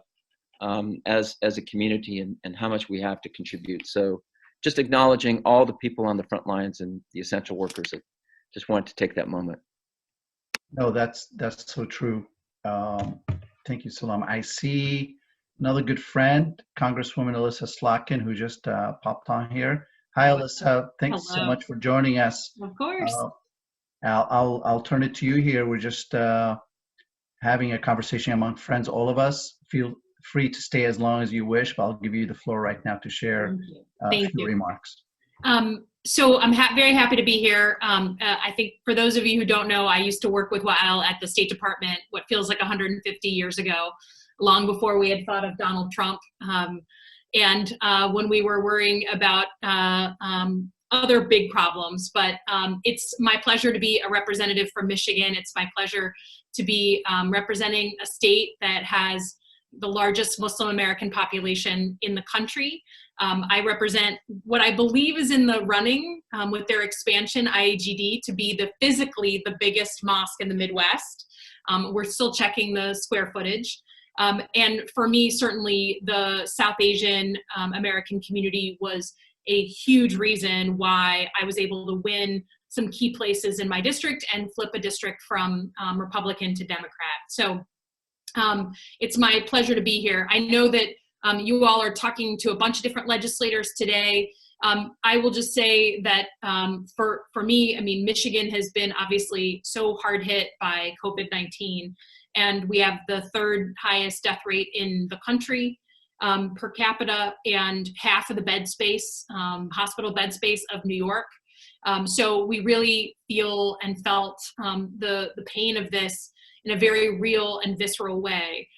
as a community and how much we have to contribute. So just acknowledging all the people on the front lines and the essential workers. I just wanted to take that moment. No, that's so true. Thank you, Salam. I see another good friend, Congresswoman Elissa Slotkin, who just popped on here. Hi, Elissa. Thanks so much for joining us. Of course. I'll turn it to you here. We're just having a conversation among friends, all of us. Feel free to stay as long as you wish, but I'll give you the floor right now to share a few remarks. So I'm very happy to be here. I think for those of you who don't know, I used to work with Wael at the State Department, what feels like 150 years ago, long before we had thought of Donald Trump. And when we were worrying about other big problems, but it's my pleasure to be a representative from Michigan. It's my pleasure to be representing a state that has the largest Muslim American population in the country. I represent what I believe is in the running with their expansion, IAGD, to be physically the biggest mosque in the Midwest. We're still checking the square footage. And for me, certainly the South Asian American community was a huge reason why I was able to win some key places in my district and flip a district from Republican to Democrat. So it's my pleasure to be here. I know that you all are talking to a bunch of different legislators today. I will just say that for me, I mean, Michigan has been obviously so hard hit by COVID-19, and we have the 3rd highest death rate in the country. per capita and half of the bed space, hospital bed space of New York. So we really feel and felt the pain of this in a very real and visceral way.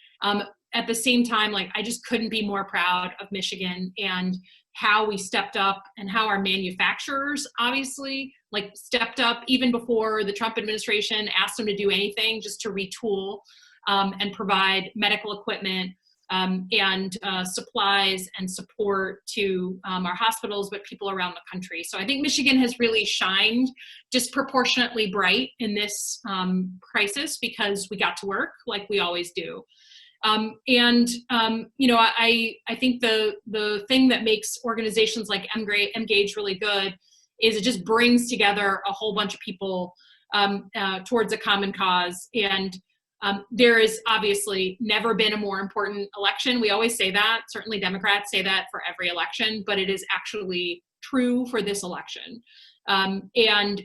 At the same time, like, I just couldn't be more proud of Michigan and how we stepped up, and how our manufacturers obviously like stepped up even before the Trump administration asked them to do anything, just to retool and provide medical equipment and supplies and support to our hospitals, but people around the country. So I think Michigan has really shined disproportionately bright in this crisis because we got to work like we always do. You know, I think the thing that makes organizations like EMGAGE really good is it just brings together a whole bunch of people towards a common cause. And there is obviously never been a more important election. We always say that. Certainly Democrats say that for every election, but it is actually true for this election. And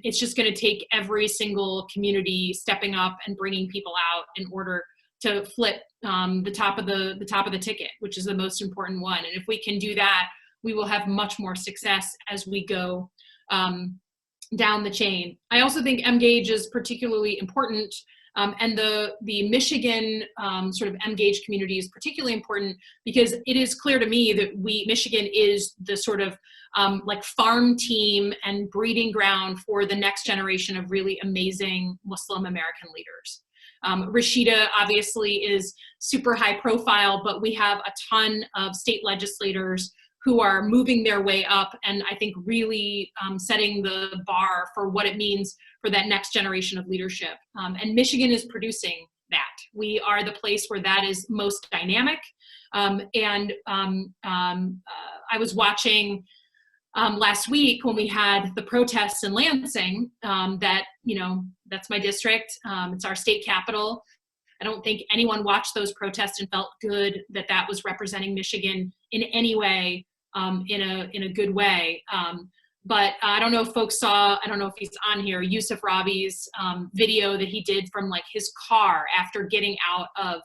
it's just going to take every single community stepping up and bringing people out in order to flip the top of the ticket, which is the most important one. And if we can do that, we will have much more success as we go down the chain. I also think EMGAGE is particularly important, and the Michigan sort of EMGAGE community is particularly important because it is clear to me that Michigan is the sort of like farm team and breeding ground for the next generation of really amazing Muslim American leaders. Rashida obviously is super high profile, but we have a ton of state legislators who are moving their way up and I think really setting the bar for what it means for that next generation of leadership. And Michigan is producing that. We are the place where that is most dynamic. I was watching last week when we had the protests in Lansing, that, you know, that's my district. It's our state capital. I don't think anyone watched those protests and felt good that that was representing Michigan in any way, in a good way. But I don't know if folks saw, I don't know if he's on here, Yusuf Rabi's video that he did from like his car after getting out of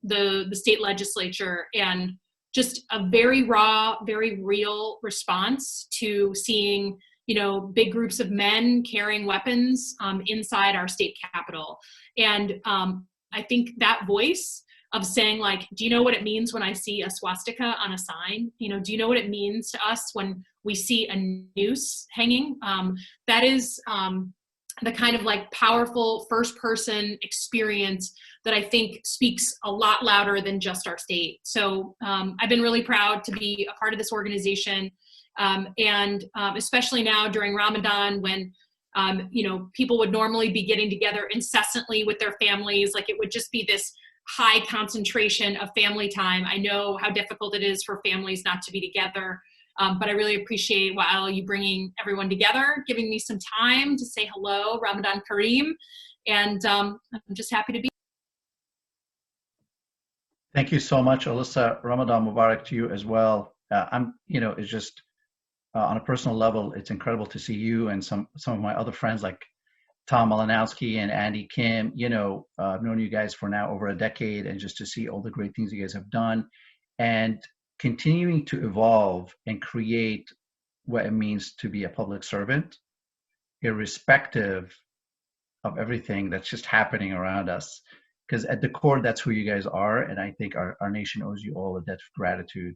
the state legislature, and just a very raw, very real response to seeing, you know, big groups of men carrying weapons inside our state capitol. And I think that voice of saying like, do you know what it means when I see a swastika on a sign? You know, do you know what it means to us when we see a noose hanging? That is the kind of like powerful first person experience that I think speaks a lot louder than just our state. So I've been really proud to be a part of this organization. And especially now during Ramadan, when you know, people would normally be getting together incessantly with their families, like it would just be this high concentration of family time. I know how difficult it is for families not to be together, but I really appreciate, Wael, you bringing everyone together, giving me some time to say hello, Ramadan Kareem, and I'm just happy to be. Thank you so much, Elissa. Ramadan Mubarak to you as well. You know, it's just on a personal level, it's incredible to see you and some of my other friends like Tom Malinowski and Andy Kim. You know, I've known you guys for now over a decade, and just to see all the great things you guys have done and continuing to evolve and create what it means to be a public servant, irrespective of everything that's just happening around us. Because at the core, that's who you guys are. And I think our nation owes you all a debt of gratitude.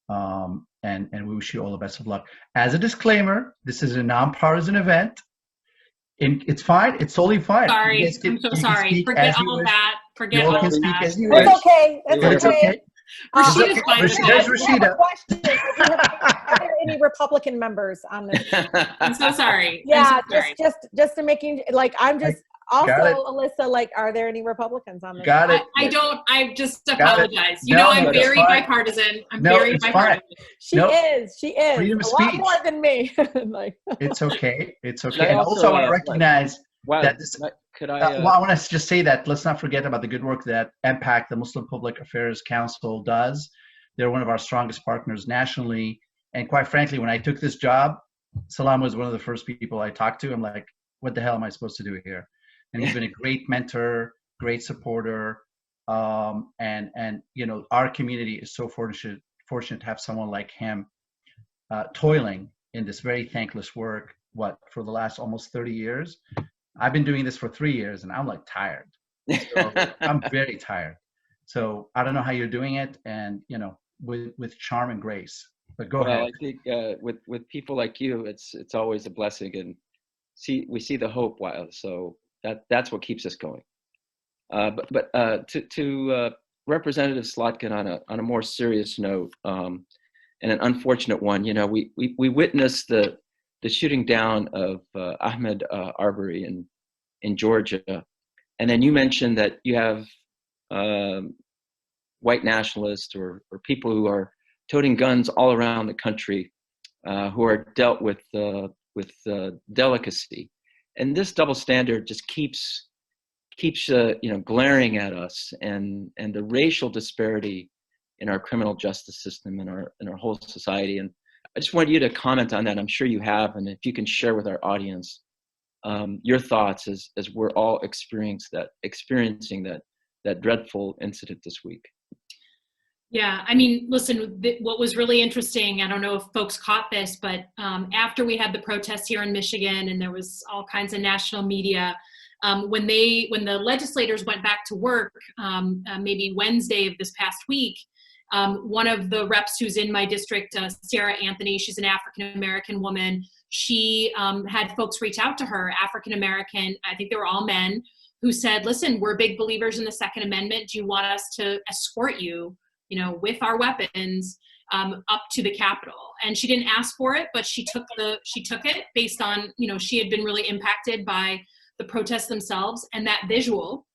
And we wish you all the best of luck. As a disclaimer, this is a nonpartisan event. It's fine. It's totally fine. Sorry, I'm so sorry. Forget all of that. Forget all of that. It's okay. It's okay. Rashida's fine with There's that. Rashida. Are there any Republican members on this? I'm so sorry. Yeah, so sorry. just to making, like, I'm just also, Elissa, like, are there any Republicans on this? Got it. I just apologize. You know, I'm very bipartisan. I'm very bipartisan. She is. Freedom of a lot speech. more than me. Like, it's okay. It's okay. I And also, I want to recognize wow, that this, could I, well, I want to just say that let's not forget about the good work that MPAC, the Muslim Public Affairs Council, does. They're one of our strongest partners nationally. And quite frankly, when I took this job, Salam was one of the first people I talked to. I'm like, what the hell am I supposed to do here? And he's been a great mentor, great supporter, And you know, our community is so fortunate to have someone like him toiling in this very thankless work, for the last almost 30 years. I've been doing this for 3 years and I'm like tired. So I'm very tired. So I don't know how you're doing it, and you know, with charm and grace. But go ahead. I think with people like you, it's always a blessing, and we see the hope, so that's what keeps us going. But to Representative Slotkin, on a more serious note, and an unfortunate one, you know, we witnessed the shooting down of Ahmed Arbery in Georgia, and then you mentioned that you have white nationalists or people who are toting guns all around the country, who are dealt with delicacy, and this double standard just keeps you know, glaring at us, and the racial disparity in our criminal justice system, in our whole society. And I just want you to comment on that. I'm sure you have, and if you can share with our audience your thoughts as we're all experiencing that dreadful incident this week. Yeah, I mean, listen, what was really interesting, I don't know if folks caught this, but after we had the protests here in Michigan, and there was all kinds of national media, when the legislators went back to work, maybe Wednesday of this past week, one of the reps who's in my district, Sarah Anthony, she's an African-American woman. She had folks reach out to her, African-American, I think they were all men, who said, listen, we're big believers in the Second Amendment. Do you want us to escort you, you know, with our weapons up to the Capitol? And she didn't ask for it, but she took it based on, you know, she had been really impacted by the protests themselves, and that visual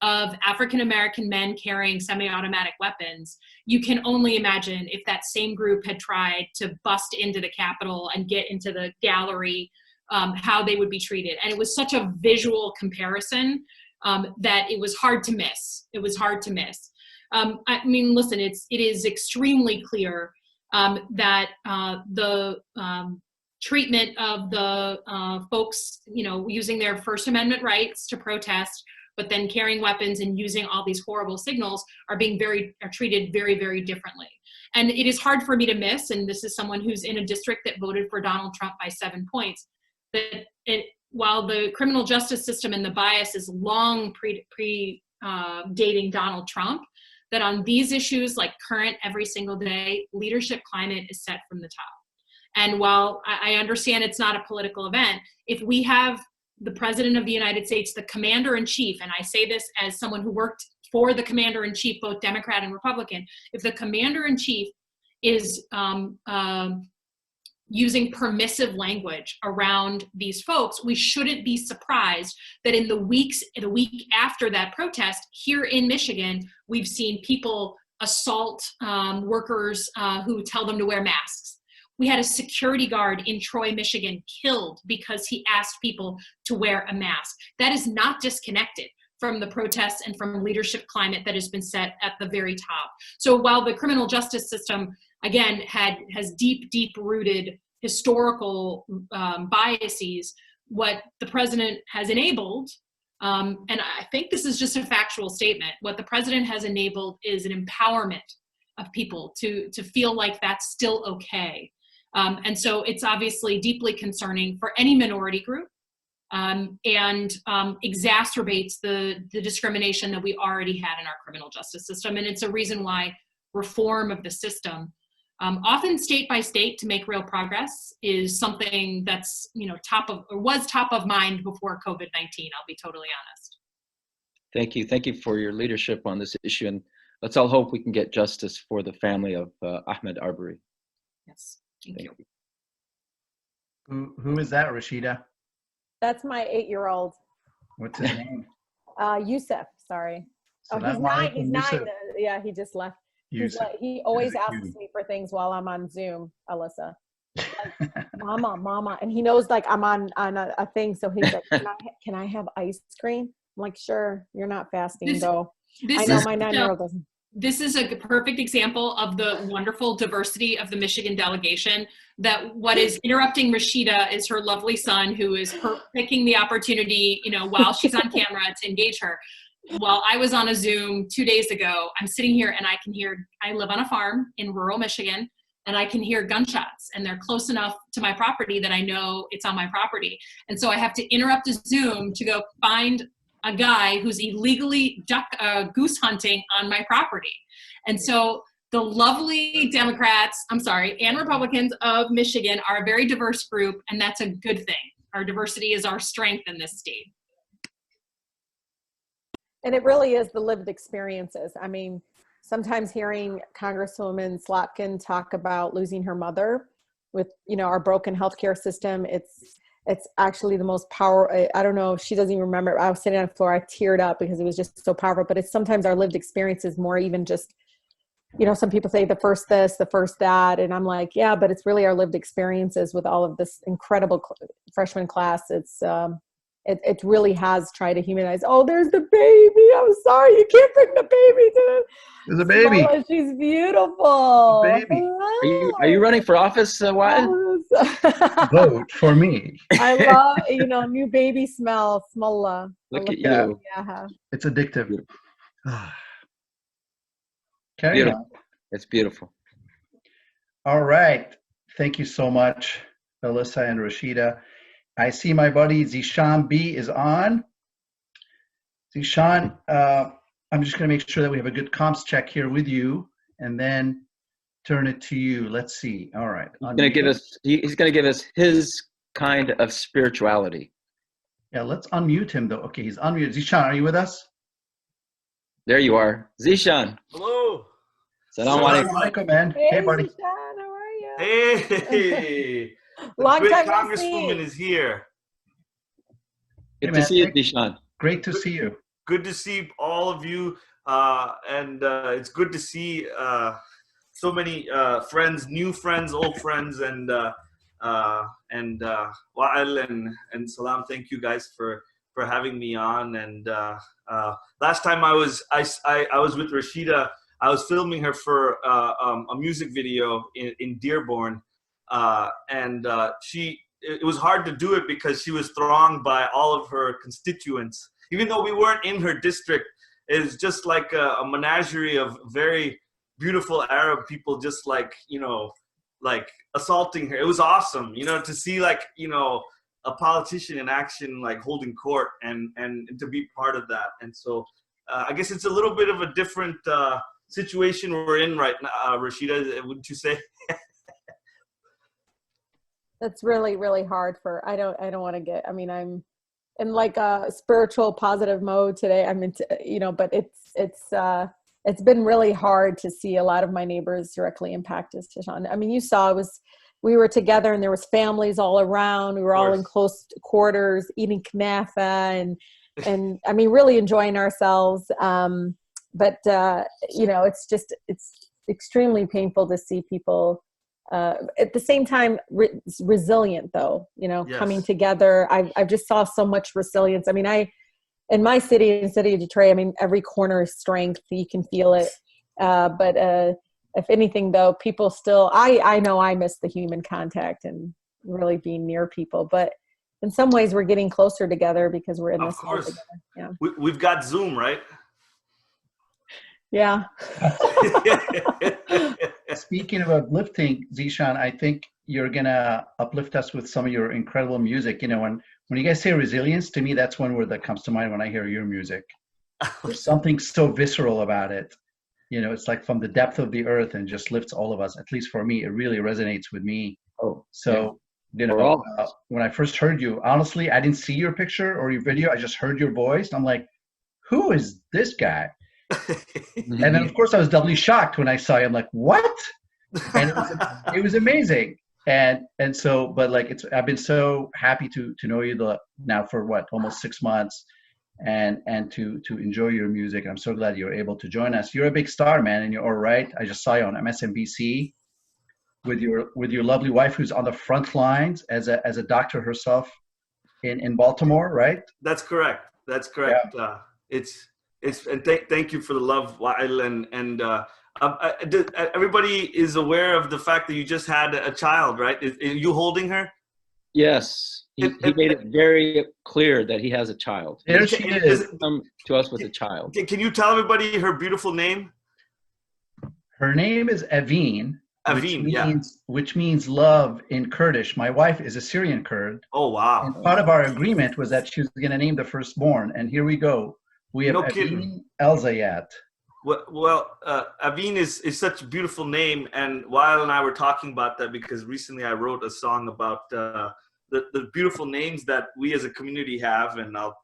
of African-American men carrying semi-automatic weapons. You can only imagine if that same group had tried to bust into the Capitol and get into the gallery, how they would be treated. And it was such a visual comparison that it was hard to miss. It was hard to miss. I mean, listen, it is extremely clear that the treatment of the folks, you know, using their First Amendment rights to protest, but then carrying weapons and using all these horrible signals are treated very, very differently. And it is hard for me to miss, and this is someone who's in a district that voted for Donald Trump by 7 points, that while the criminal justice system and the bias is long dating Donald Trump, that on these issues, like current every single day, leadership climate is set from the top. And while I understand it's not a political event, if we have the President of the United States, the Commander-in-Chief, and I say this as someone who worked for the Commander-in-Chief, both Democrat and Republican, if the Commander-in-Chief is using permissive language around these folks, we shouldn't be surprised that in the week after that protest here in Michigan, we've seen people assault workers who tell them to wear masks. We had a security guard in Troy, Michigan killed because he asked people to wear a mask. That is not disconnected from the protests and from leadership climate that has been set at the very top. So while the criminal justice system, again, has deep, deep-rooted historical biases, what the president has enabled, and I think this is just a factual statement, what the president has enabled is an empowerment of people to feel like that's still okay. And so it's obviously deeply concerning for any minority group, and exacerbates the discrimination that we already had in our criminal justice system. And it's a reason why reform of the system, often state by state to make real progress, is something that's, you know, was top of mind before COVID-19, I'll be totally honest. Thank you. Thank you for your leadership on this issue. And let's all hope we can get justice for the family of Ahmed Arbery. Yes. Thank you. Who is that, Rashida? That's my 8-year-old. What's his name? Yusuf, sorry. Salam He's Yusuf. 9. Yeah, he just left. He always asks me for things while I'm on Zoom, Elissa. Like, mama. And he knows like I'm on a thing. So he's like, can I have ice cream? I'm like, sure, you're not fasting, though. I know my 9-year-old doesn't. This is a perfect example of the wonderful diversity of the Michigan delegation, that what is interrupting Rashida is her lovely son, who is picking the opportunity, you know, while she's on camera to engage her. while I was on a Zoom 2 days ago, I'm sitting here and I live on a farm in rural Michigan, and I can hear gunshots, and they're close enough to my property that I know it's on my property. And so I have to interrupt a Zoom to go find a guy who's illegally goose hunting on my property. And so the lovely Democrats, and Republicans of Michigan are a very diverse group, and that's a good thing. Our diversity is our strength in this state. And it really is the lived experiences. I mean, sometimes hearing Congresswoman Slotkin talk about losing her mother with, our broken healthcare system, it's actually the most powerful. I don't know, she doesn't even remember. I was sitting on the floor, I teared up because it was just so powerful. But it's sometimes our lived experiences more even just, some people say the first this, the first that. And I'm like, yeah, but it's really our lived experiences with all of this incredible freshman class. It really has tried to humanize. Oh, there's the baby. I'm sorry, you can't bring the baby to There's a baby. Oh, she's beautiful. Baby. Are you running for office, Wyatt? Vote for me. I love, new baby smell. Smulla. Look at Yeah. you. Yeah. It's addictive. Carry Beautiful. on. It's beautiful. All right. Thank you so much, Elissa and Rashida. I see my buddy Zeshan B is on. Zeshan, I'm just going to make sure that we have a good comms check here with you, and then turn it to you. Let's see. All right. He's going to give us his kind of spirituality. Yeah, let's unmute him though. Okay, he's unmuted. Zeshan, are you with us? There you are. Zeshan. Hello. Assalamu alaikum, man. Hey, buddy. Zeshan, how are you? Hey. Long Great time no Congresswoman see. is here. Good to see you, Zeshan. Great to see you. Good to see all of you. And it's good to see so many friends, new friends, old friends, and Wa'al and Salam. Thank you guys for having me on. And last time I was with Rashida. I was filming her for a music video in Dearborn, and it was hard to do it because she was thronged by all of her constituents. Even though we weren't in her district, it was just like a menagerie of very beautiful Arab people, just like assaulting her. It was awesome, to see a politician in action, like holding court, and to be part of that. And so I guess it's a little bit of a different situation we're in right now, Rashida, wouldn't you say? That's really, really hard I don't want to get, I'm in like a spiritual positive mode today. But it's been really hard to see a lot of my neighbors directly impacted, Zeshan. You saw we were together and there was families all around. We were all in close quarters eating knafa and really enjoying ourselves. But it's extremely painful to see people at the same time resilient though, Yes. coming together. I just saw so much resilience. In my city, in the city of Detroit, every corner is strength. You can feel it. But if anything though, people still, I know I miss the human contact and really being near people, but in some ways we're getting closer together because we're in this hall together. Yeah. We've got Zoom, right? Yeah. Speaking of uplifting, Zeshan, I think you're gonna uplift us with some of your incredible music. When you guys say resilience, to me, that's one word that comes to mind when I hear your music. There's something so visceral about it. It's like from the depth of the earth and just lifts all of us. At least for me, it really resonates with me. Oh, so when I first heard you, honestly, I didn't see your picture or your video. I just heard your voice. I'm like, who is this guy? And then of course I was doubly shocked when I saw you. I'm like, what? And it was amazing. And so, but I've been so happy to know you now for almost 6 months, and to enjoy your music. I'm so glad you're able to join us. You're a big star, man, and you're all right. I just saw you on MSNBC with your lovely wife, who's on the front lines as a doctor herself in Baltimore, right? That's correct. Yeah. Thank you for the love, Wa'il, and everybody is aware of the fact that you just had a child, right? Are you holding her? Yes, he made it very clear that he has a child. There she is. Come to us with a child. Can you tell everybody her beautiful name? Her name is Aveen, Aveen, which means love in Kurdish. My wife is a Syrian Kurd. Oh, wow. And part of our agreement was that she was going to name the firstborn. And here we go. We have Aveen El-Zayat. Well, Aveen is such a beautiful name. And Wael and I were talking about that because recently I wrote a song about the beautiful names that we as a community have. And I'll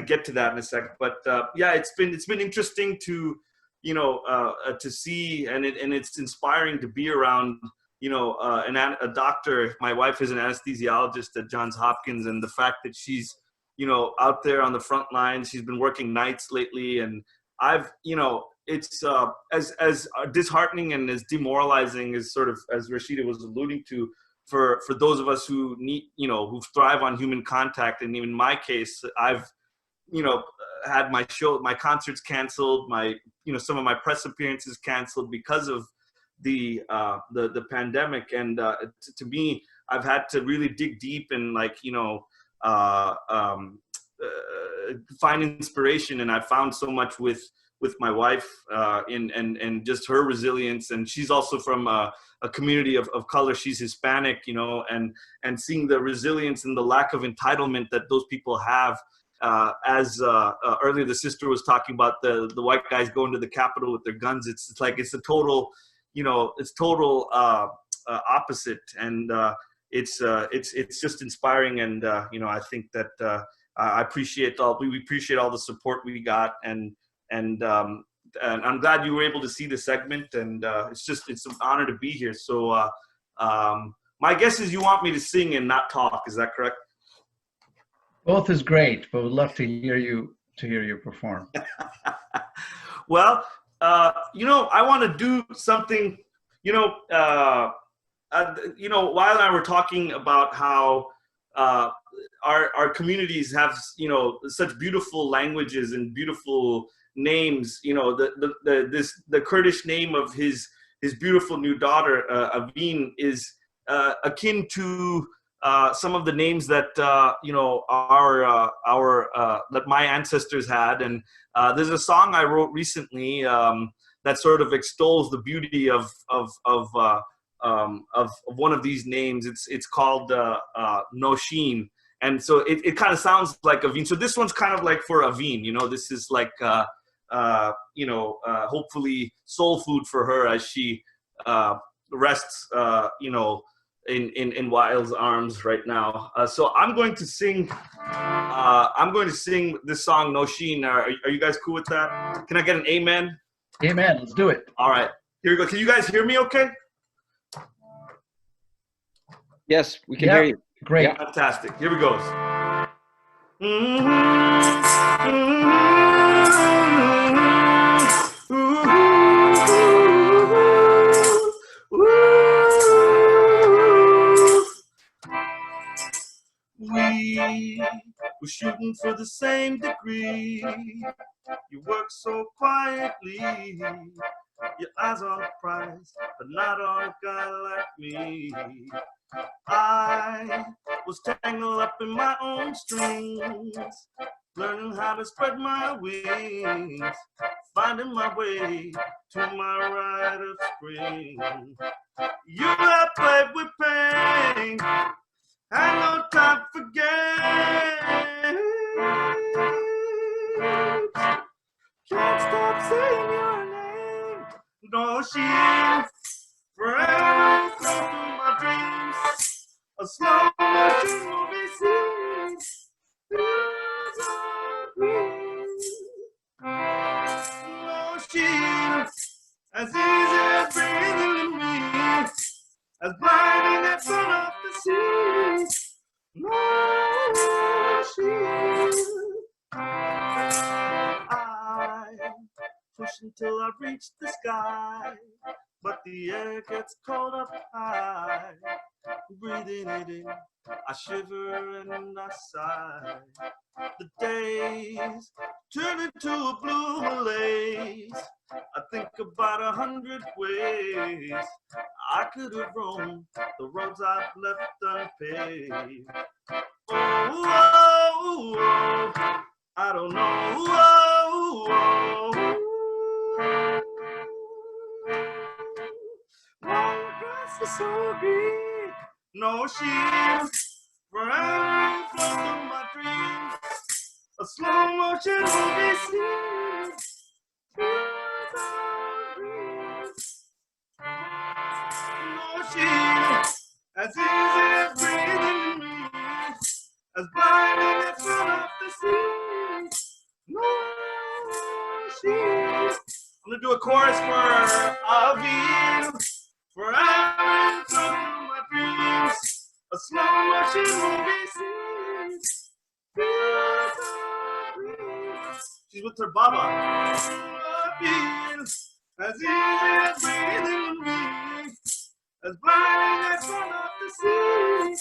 get to that in a second. But yeah, it's been interesting to, to see, and it's inspiring to be around, a doctor. My wife is an anesthesiologist at Johns Hopkins, and the fact that she's, out there on the front lines, she's been working nights lately, and I've, it's as disheartening and as demoralizing as sort of, as Rashida was alluding to, for those of us who need, who thrive on human contact. And even in my case, I've, had my concerts canceled, some of my press appearances canceled because of the pandemic. And to me, I've had to really dig deep and find inspiration. And I found so much with my wife and just her resilience. And she's also from a community of color. She's Hispanic, and seeing the resilience and the lack of entitlement that those people have. As earlier the sister was talking about the white guys going to the Capitol with their guns, it's a total, it's total opposite, and it's just inspiring, and I think that we appreciate all the support we got, and I'm glad you were able to see the segment, and it's an honor to be here. So my guess is you want me to sing and not talk. Is that correct? Both is great, but we'd love to hear you perform. Well, I want to do something. Wael and I were talking about how our communities have such beautiful languages and beautiful names. The Kurdish name of his beautiful new daughter Aveen is akin to some of the names that that my ancestors had, and there's a song I wrote recently that sort of extols the beauty of one of these names. It's called Noshin, and so it kind of sounds like Aveen. So this one's kind of like for Aveen. This is like hopefully soul food for her as she rests in Wael's arms right now. So I'm going to sing this song, Noshin. Are you guys cool with that? Can I get an amen? Amen. Let's do it. All right. Here we go. Can you guys hear me okay? Yes, we can hear you. Great. Yeah. Fantastic. Here we go. We were shooting for the same degree. You work so quietly. Your eyes on the prize, but not on a guy like me. I was tangled up in my own strings, learning how to spread my wings, finding my way to my rite of spring. You have played with pain, had no time for games. Can't stop saying your name. No, she's forever through my dreams. A slow motion movie scene. Feels are green. No, she's as easy as breathing in me, as blinding in front of the sea. No, she's I push until I reach the sky, but the air gets cold up high. Breathing it in, I shiver and I sigh. The days turn into a blue malaise. I think about 100 ways I could have roamed the roads I've left unpaved. Oh, I don't know. My grass is so green, no shields, forever flow through my dreams. A slow motion movie scene. No shield, as easy as breathing me, as blinding as run off the sea. No shield. I'm gonna do a chorus for Aviv, forever through my dreams. A slow motion movie scene. She's with her baba. As easy as breathing me, as blinding as run off the sea.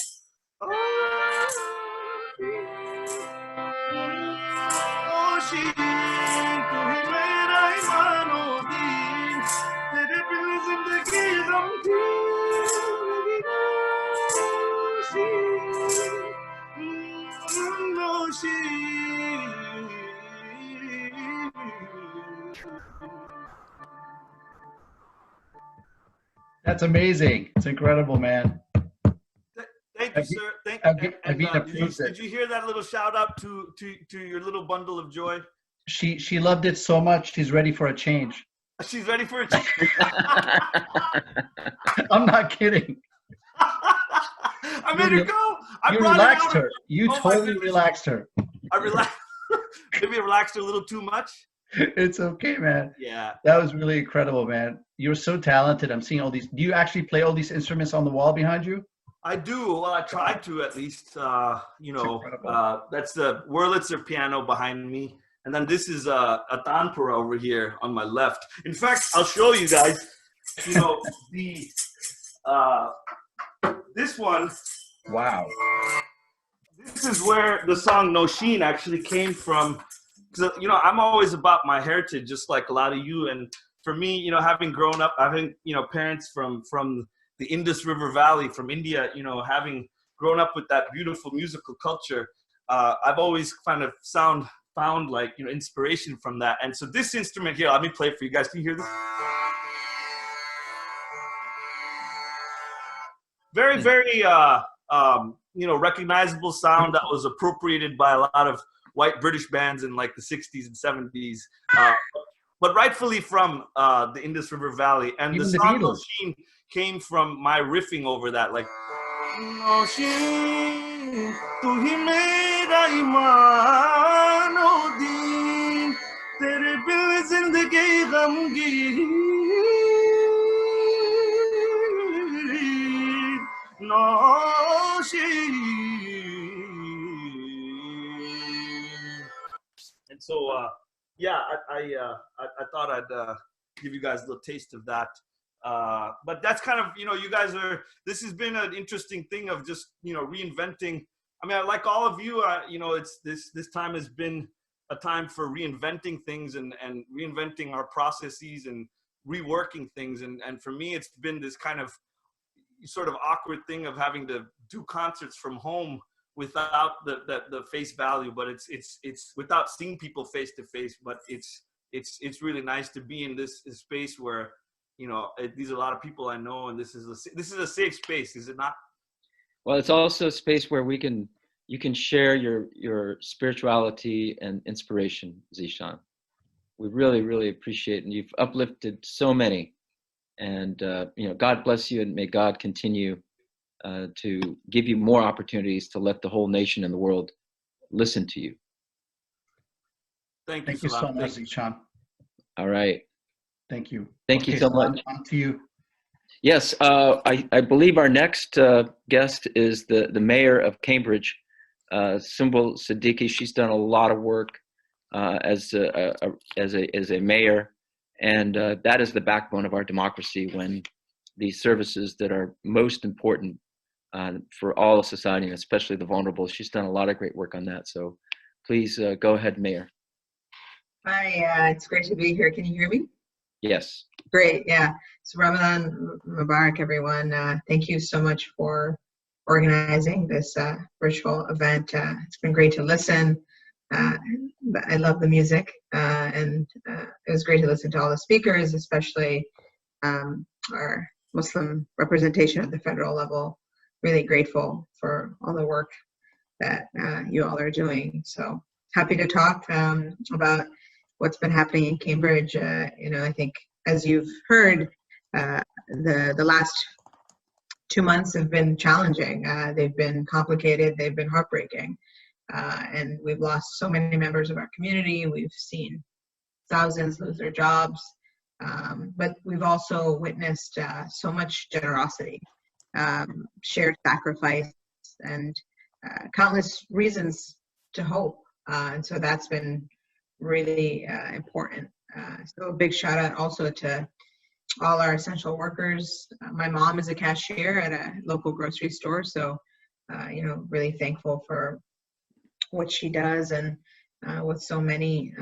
Oh, she to him mera iman hoti, tere dil zindagi gum thi. No, she. That's amazing. It's incredible, man. Thank you, sir. Thank you. Did you hear that little shout out to your little bundle of joy? She loved it so much. She's ready for a change. She's ready for a change. I'm not kidding. I made her go. You relaxed her. You totally relaxed her. I relaxed. Maybe I relaxed her a little too much. It's okay, man. Yeah. That was really incredible, man. You're so talented. I'm seeing all these. Do you actually play all these instruments on the wall behind you? I do. Well, I tried to at least. That's the Wurlitzer piano behind me. And then this is a tanpura over here on my left. In fact, I'll show you guys, this one. Wow. This is where the song Noshin actually came from. Because, I'm always about my heritage, just like a lot of you. And for me, having grown up, having, parents from the Indus River Valley, from India, having grown up with that beautiful musical culture, I've always kind of found like, inspiration from that. And so this instrument here, let me play it for you guys. Can you hear this? Very, very, recognizable sound that was appropriated by a lot of white British bands in like the 60s and 70s, but rightfully from the Indus River Valley. And the song Noshin came from my riffing over that, like Noshin, tu hi mera iman ho din, tere bil zindagi ghamgin, Noshin. And so, I thought I'd give you guys a little taste of that. But that's kind of, you guys this has been an interesting thing of just, reinventing. I mean, like all of you, it's this time has been a time for reinventing things and reinventing our processes and reworking things. And for me, it's been this kind of sort of awkward thing of having to do concerts from home without the face value, but it's without seeing people face to face. But it's really nice to be in this space where these are a lot of people I know, and this is a safe space, is it not? Well, it's also a space where you can share your spirituality and inspiration, Zeshan. We really, really appreciate it, and you've uplifted so many. And God bless you, and may God continue to give you more opportunities to let the whole nation and the world listen to you. Thank you so much, Zeshan. All right. Thank you. Thank you so much. On to you. Yes, I believe our next guest is the mayor of Cambridge, Sumbul Siddiqui. She's done a lot of work as a mayor, and that is the backbone of our democracy, when these services that are most important for all of society, and especially the vulnerable. She's done a lot of great work on that. So please go ahead, Mayor. Hi, it's great to be here. Can you hear me? Yes. Great, yeah. So Ramadan Mubarak, everyone. Thank you so much for organizing this virtual event. It's been great to listen. I love the music, and it was great to listen to all the speakers, especially our Muslim representation at the federal level. Really grateful for all the work that you all are doing. So happy to talk about what's been happening in Cambridge. I think, as you've heard, the last 2 months have been challenging. They've been complicated. They've been heartbreaking. And we've lost so many members of our community. We've seen thousands lose their jobs. But we've also witnessed so much generosity, shared sacrifice, and countless reasons to hope. And so that's been really important. So a big shout out also to all our essential workers. My mom is a cashier at a local grocery store, so really thankful for what she does and what so many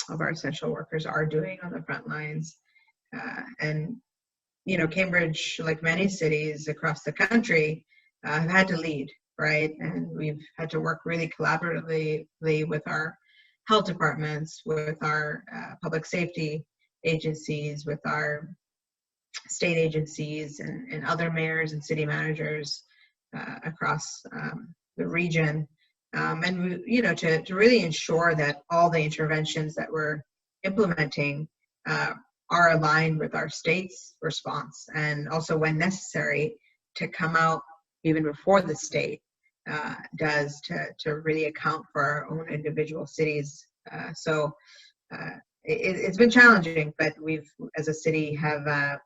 of our essential workers are doing on the front lines. And Cambridge, like many cities across the country, have had to lead, right? And we've had to work really collaboratively with our health departments, with our public safety agencies, with our state agencies and other mayors and city managers across the region. And to really ensure that all the interventions that we're implementing are aligned with our state's response, and also when necessary to come out even before the state does to really account for our own individual cities. So it's been challenging, but we've, as a city, have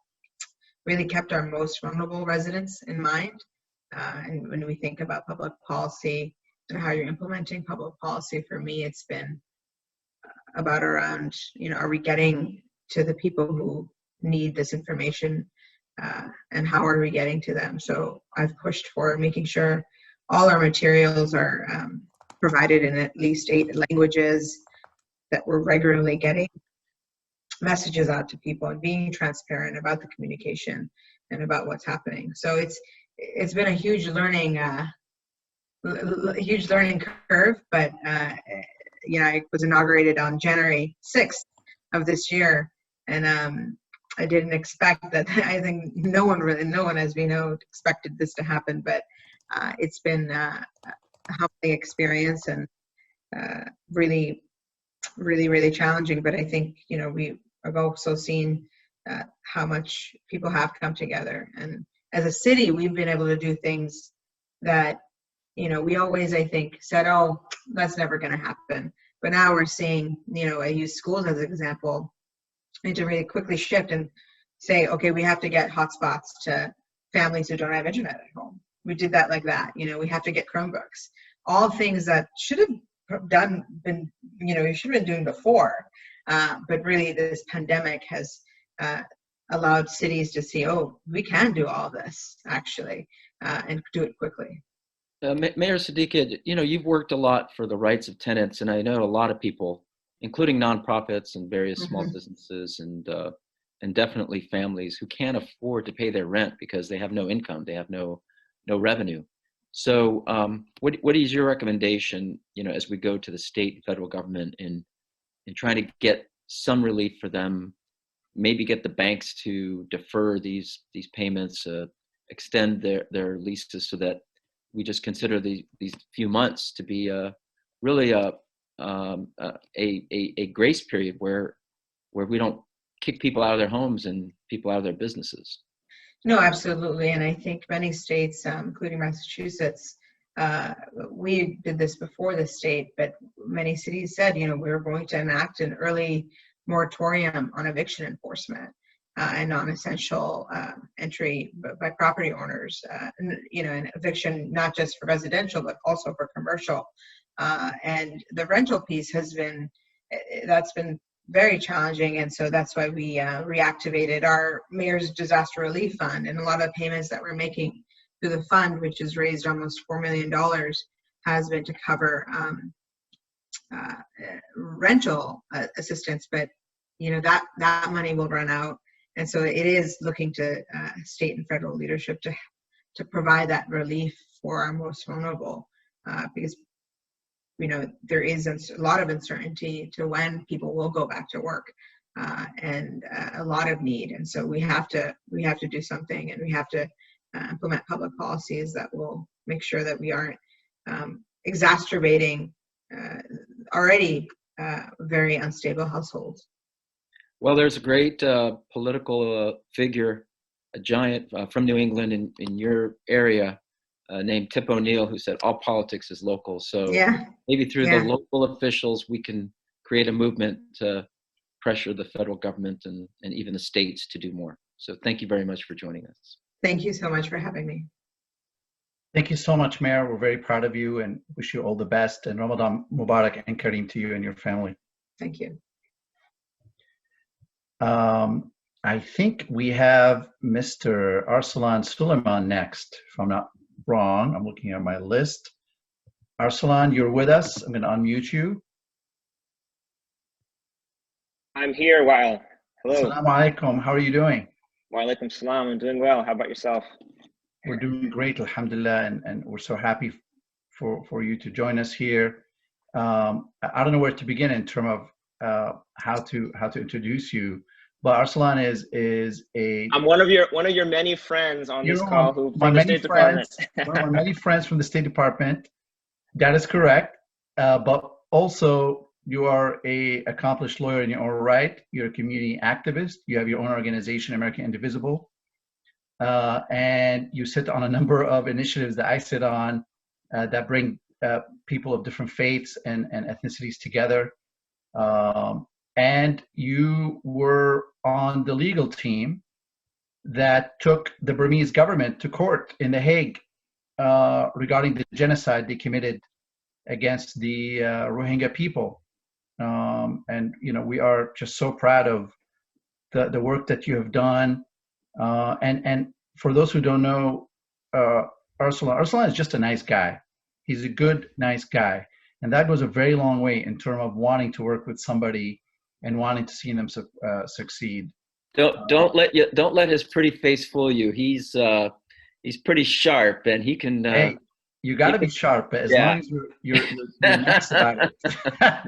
really kept our most vulnerable residents in mind. And when we think about public policy and how you're implementing public policy, for me, it's been about around, are we getting to the people who need this information, and how are we getting to them? So I've pushed for making sure all our materials are provided in at least 8 languages, that we're regularly getting messages out to people and being transparent about the communication and about what's happening. So it's been a huge learning curve, but I was inaugurated on January 6th of this year, and I didn't expect that. I think no one, as we know, expected this to happen, but it's been a humbling experience and really, really, really challenging. But I think, I've also seen how much people have come together. And as a city, we've been able to do things that, we always, I think, said, oh, that's never going to happen. But now we're seeing, I use schools as an example, need to really quickly shift and say, okay, we have to get hotspots to families who don't have internet at home. We did that like that. We have to get Chromebooks. All things that should have been you should have been doing before. But really, this pandemic has allowed cities to see, oh, we can do all this, actually, and do it quickly. Mayor Siddiqui, you've worked a lot for the rights of tenants, and I know a lot of people, including nonprofits and various small businesses and definitely families who can't afford to pay their rent because they have no income, they have no revenue. So what is your recommendation, as we go to the state and federal government in trying to get some relief for them, maybe get the banks to defer these payments, extend their leases, so that we just consider these few months to be really a grace period where we don't kick people out of their homes and people out of their businesses? No, absolutely. And I think many states, including Massachusetts, we did this before the state, but many cities said, we're going to enact an early moratorium on eviction enforcement and non-essential entry by property owners, and eviction, not just for residential, but also for commercial. And the rental piece that's been very challenging. And so that's why we reactivated our Mayor's Disaster Relief Fund, and a lot of payments that we're making through the fund, which has raised almost $4 million, has been to cover rental assistance. But that money will run out. And so it is looking to state and federal leadership to provide that relief for our most vulnerable, because there is a lot of uncertainty to when people will go back to work, and a lot of need. And so we have to do something, and we have to implement public policies that will make sure that we aren't exacerbating already very unstable households. Well, there's a great political figure, a giant from New England in your area, named Tip O'Neill, who said all politics is local. So maybe through the local officials, we can create a movement to pressure the federal government and even the states to do more. So thank you very much for joining us. Thank you so much for having me. Thank you so much, Mayor. We're very proud of you and wish you all the best. And Ramadan Mubarak and Kareem to you and your family. Thank you. I think we have Mr. Arsalan Suleman next, if I'm not wrong. I'm looking at my list. Arsalan, you're with us. I'm going to unmute you. I'm here, Wael. Hello. Assalamu alaikum. How are you doing? Wa alaikum salam. I'm doing well. How about yourself? We're doing great, alhamdulillah, and we're so happy for you to join us here. I don't know where to begin in terms of how to introduce you, but Arsalan is a. I'm one of your many friends on this call who from the State Department. One of my many friends from the State Department. That is correct, but also you are a accomplished lawyer in your own right. You're a community activist. You have your own organization, American Indivisible. And you sit on a number of initiatives that I sit on that bring people of different faiths and ethnicities together. And you were on the legal team that took the Burmese government to court in The Hague regarding the genocide they committed against the Rohingya people. And we are just so proud of the work that you have done. And for those who don't know, Arsalan is just a nice guy. He's a good, nice guy. And that goes a very long way in terms of wanting to work with somebody and wanting to see them succeed. Don't let his pretty face fool you. He's pretty sharp, and he can. Hey, you got to be sharp, but as long as you're nice about it.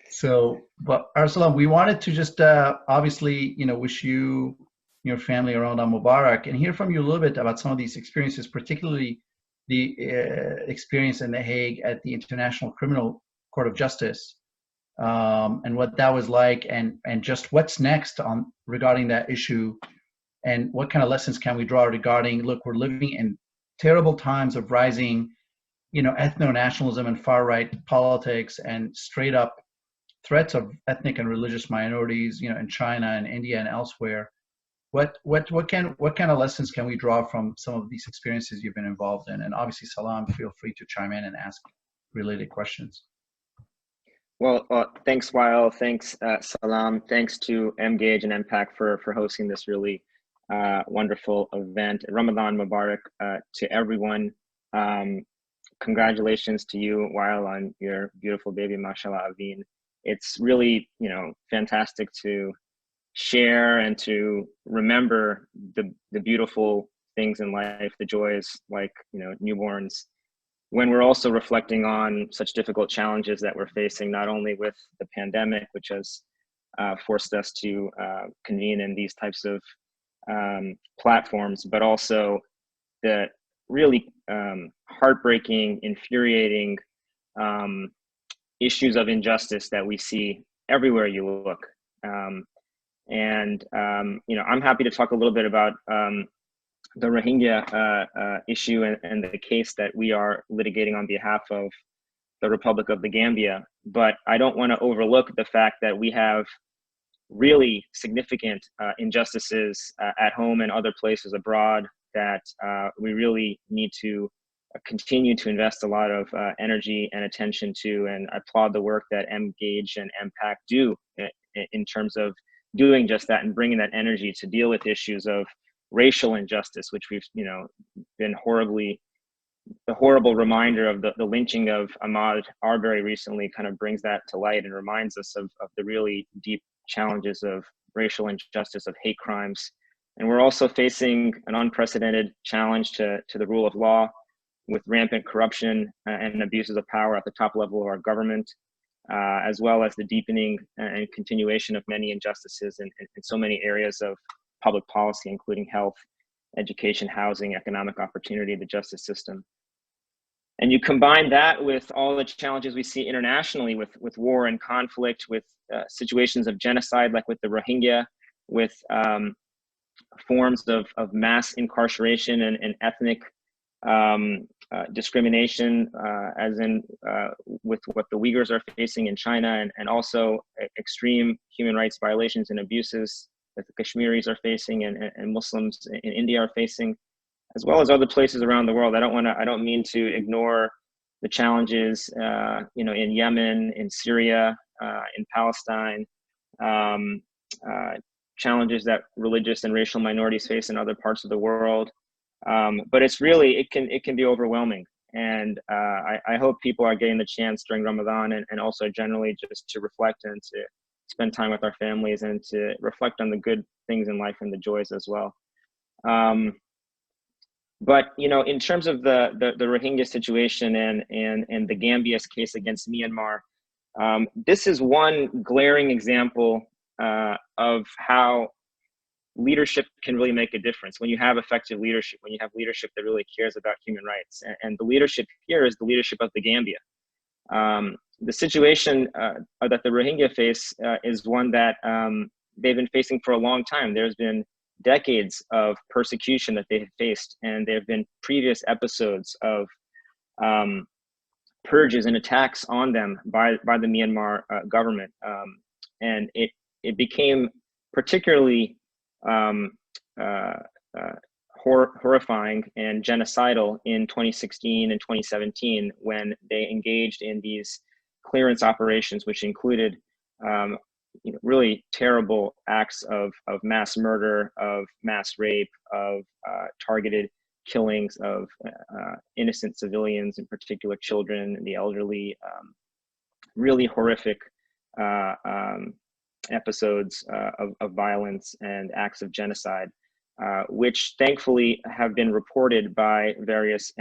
So, but Arsalan, we wanted to just obviously, wish you, your family, Ramadan Mubarak, and hear from you a little bit about some of these experiences, particularly the experience in The Hague at the International Criminal Court of Justice, and what that was like, and just what's next regarding that issue, and what kind of lessons can we draw regarding, look, we're living in terrible times of rising, ethno-nationalism and far-right politics and straight up threats of ethnic and religious minorities, in China and India and elsewhere. What kind of lessons can we draw from some of these experiences you've been involved in? And obviously, Salam, feel free to chime in and ask related questions. Well, thanks, Wael. Thanks, Salam. Thanks to EMGAGE and MPAC for hosting this really wonderful event. Ramadan Mubarak to everyone. Congratulations to you, Wael, on your beautiful baby, mashallah, Aveen. It's really, fantastic to share and to remember the beautiful things in life, the joys like, newborns, when we're also reflecting on such difficult challenges that we're facing, not only with the pandemic, which has forced us to convene in these types of platforms, but also the really heartbreaking, infuriating issues of injustice that we see everywhere you look. I'm happy to talk a little bit about the Rohingya issue and the case that we are litigating on behalf of the Republic of the Gambia. But I don't want to overlook the fact that we have really significant injustices at home and other places abroad that we really need to continue to invest a lot of energy and attention to. And I applaud the work that EMGAGE and MPAC do in terms of doing just that and bringing that energy to deal with issues of racial injustice, which we've been the horrible reminder of the lynching of Ahmaud Arbery recently kind of brings that to light and reminds us of the really deep challenges of racial injustice, of hate crimes. And we're also facing an unprecedented challenge to the rule of law, with rampant corruption and abuses of power at the top level of our government, as well as the deepening and continuation of many injustices in so many areas of public policy, including health, education, housing, economic opportunity, the justice system. And you combine that with all the challenges we see internationally with war and conflict, with situations of genocide, like with the Rohingya, with forms of mass incarceration and ethnic discrimination, as in with what the Uyghurs are facing in China, and also extreme human rights violations and abuses that the Kashmiris are facing and Muslims in India are facing, as well as other places around the world. I don't mean to ignore the challenges, in Yemen, in Syria, in Palestine, challenges that religious and racial minorities face in other parts of the world. But it's really, it can be overwhelming. And I hope people are getting the chance during Ramadan and also generally just to reflect and to spend time with our families and to reflect on the good things in life and the joys as well. But in terms of the Rohingya situation and the Gambia's case against Myanmar, this is one glaring example of how leadership can really make a difference when you have effective leadership, when you have leadership that really cares about human rights. And the leadership here is the leadership of the Gambia. The situation that the Rohingya face is one that they've been facing for a long time. There's been decades of persecution that they have faced, and there have been previous episodes of purges and attacks on them by the Myanmar government. And it became particularly horrifying and genocidal in 2016 and 2017 when they engaged in these clearance operations, which included really terrible acts of mass murder, of mass rape, of targeted killings of innocent civilians, in particular children and the elderly, really horrific episodes of violence and acts of genocide, which thankfully have been reported by various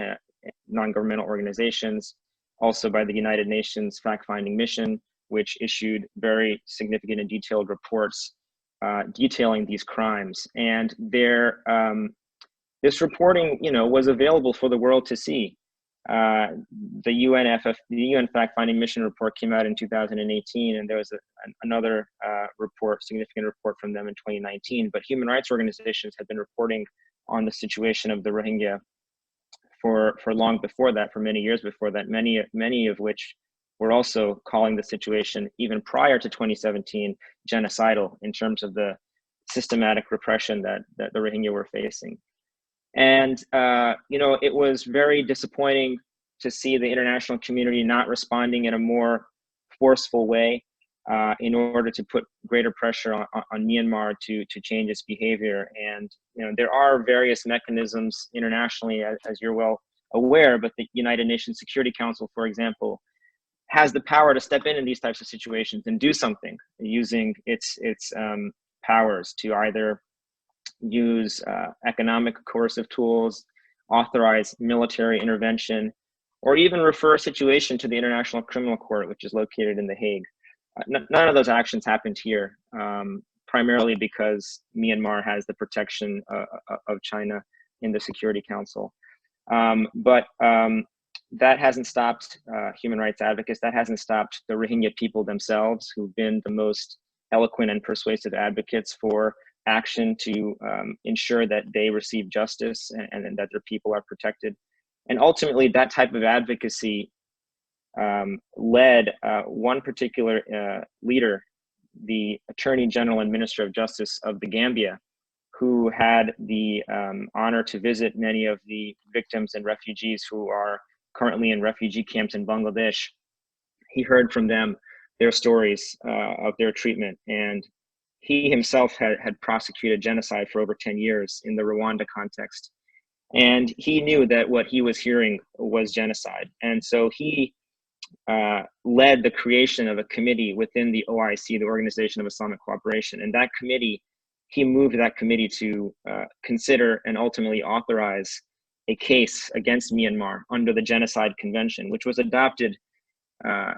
non-governmental organizations, also by the United Nations Fact-Finding Mission, which issued very significant and detailed reports detailing these crimes. And this reporting, was available for the world to see. The UN Fact-Finding Mission report came out in 2018, and there was another significant report from them in 2019. But human rights organizations had been reporting on the situation of the Rohingya for long before that, for many years before that, many of which were also calling the situation, even prior to 2017, genocidal in terms of the systematic repression that the Rohingya were facing. And, it was very disappointing to see the international community not responding in a more forceful way in order to put greater pressure on Myanmar to change its behavior. And, there are various mechanisms internationally, as you're well aware, but the United Nations Security Council, for example, has the power to step in these types of situations and do something using its powers to either use economic coercive tools, authorize military intervention, or even refer a situation to the International Criminal Court, which is located in The Hague. None of those actions happened here, primarily because Myanmar has the protection of China in the Security Council. But that hasn't stopped human rights advocates. That hasn't stopped the Rohingya people themselves, who've been the most eloquent and persuasive advocates for action to ensure that they receive justice and that their people are protected. And ultimately, that type of advocacy led one particular leader, the Attorney General and Minister of Justice of the Gambia, who had the honor to visit many of the victims and refugees who are currently in refugee camps in Bangladesh. He heard from them their stories of their treatment, and he himself had prosecuted genocide for over 10 years in the Rwanda context. And he knew that what he was hearing was genocide. And so he led the creation of a committee within the OIC, the Organization of Islamic Cooperation. And that committee, he moved that committee to consider and ultimately authorize a case against Myanmar under the Genocide Convention, which was adopted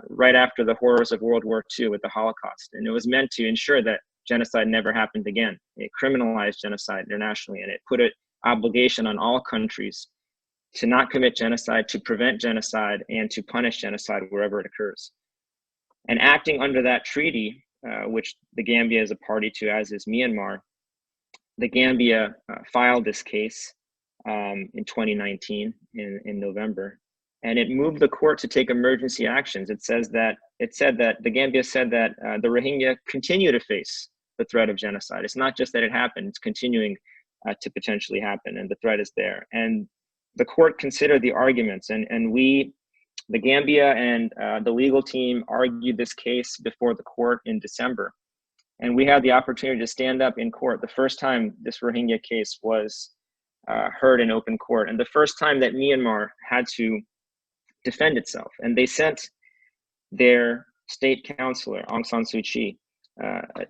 right after the horrors of World War II with the Holocaust. And it was meant to ensure that genocide never happened again. It criminalized genocide internationally, and it put an obligation on all countries to not commit genocide, to prevent genocide, and to punish genocide wherever it occurs. And acting under that treaty, which the Gambia is a party to, as is Myanmar, the Gambia filed this case in 2019, in November, and it moved the court to take emergency actions. It said that the Gambia said that the Rohingya continue to face the threat of genocide. It's not just that it happened, it's continuing to potentially happen, and the threat is there. And the court considered the arguments, and we, the Gambia and the legal team, argued this case before the court in December. And we had the opportunity to stand up in court, the first time this Rohingya case was heard in open court, and the first time that Myanmar had to defend itself. And they sent their state counselor, Aung San Suu Kyi,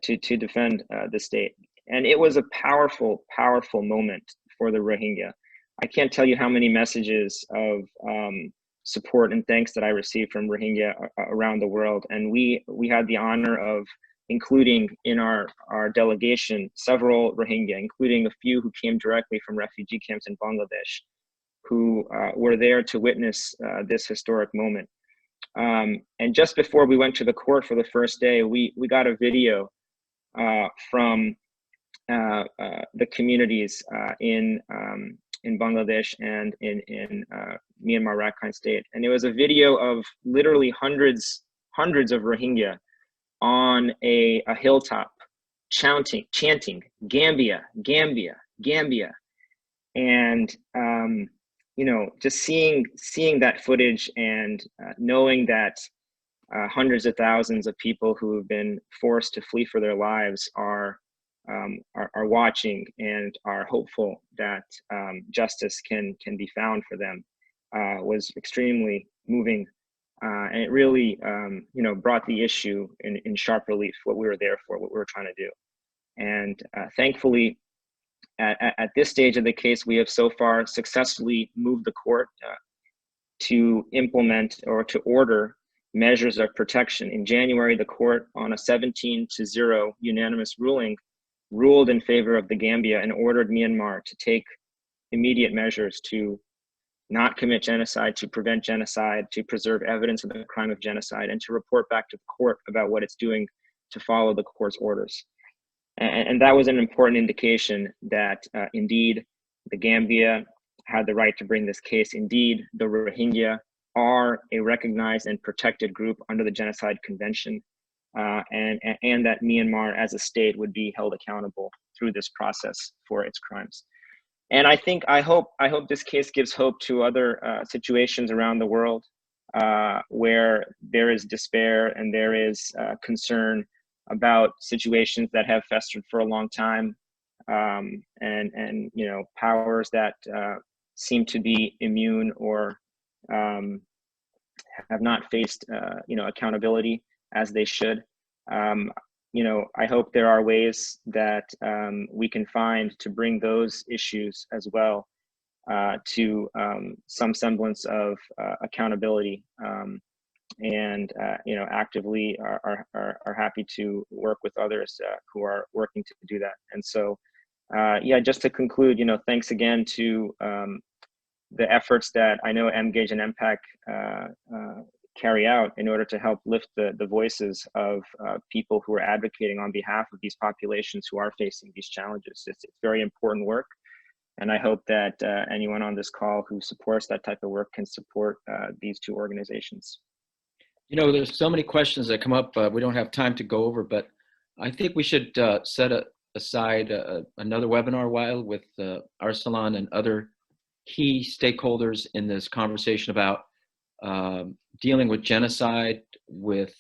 to defend the state. And it was a powerful, powerful moment for the Rohingya. I can't tell you how many messages of support and thanks that I received from Rohingya around the world. And we had the honor of including in our delegation several Rohingya, including a few who came directly from refugee camps in Bangladesh, who were there to witness this historic moment. And just before we went to the court for the first day, we got a video from the communities in Bangladesh and in Myanmar Rakhine State. And it was a video of literally hundreds of Rohingya on a hilltop chanting, Gambia, Gambia, Gambia. And, you know, just seeing that footage and knowing that hundreds of thousands of people who have been forced to flee for their lives are watching and are hopeful that justice can be found for them was extremely moving. And it really, you know, brought the issue in sharp relief, what we were there for, what we were trying to do. And thankfully, at this stage of the case, we have so far successfully moved the court to implement or to order measures of protection. In January, the court, on a 17-0 unanimous ruling, ruled in favor of the Gambia and ordered Myanmar to take immediate measures to not commit genocide, to prevent genocide, to preserve evidence of the crime of genocide, and to report back to the court about what it's doing to follow the court's orders. And that was an important indication that indeed the Gambia had the right to bring this case. Indeed, the Rohingya are a recognized and protected group under the Genocide Convention, and that Myanmar as a state would be held accountable through this process for its crimes. And I hope this case gives hope to other situations around the world where there is despair and there is concern about situations that have festered for a long time, and you know, powers that seem to be immune or have not faced you know, accountability as they should. You know, I hope there are ways that we can find to bring those issues as well to some semblance of accountability, and you know, actively are happy to work with others who are working to do that. And so, yeah, just to conclude, you know, thanks again to the efforts that I know EMGAGE and MPAC carry out in order to help lift the voices of people who are advocating on behalf of these populations who are facing these challenges. It's very important work. And I hope that anyone on this call who supports that type of work can support these two organizations. You know, there's so many questions that come up we don't have time to go over, but I think we should set aside another webinar while with Arsalan and other key stakeholders in this conversation about dealing with genocide, with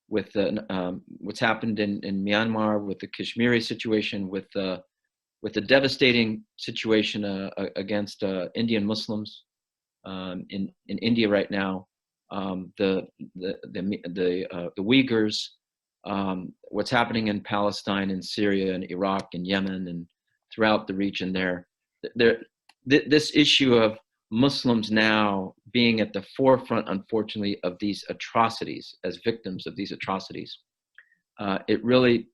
what's happened in Myanmar, with the Kashmiri situation, with the devastating situation against Indian Muslims in India right now, the Uyghurs, what's happening in Palestine and Syria and Iraq and Yemen and throughout the region there. This issue of Muslims now being at the forefront, unfortunately, of these atrocities, as victims of these atrocities, it really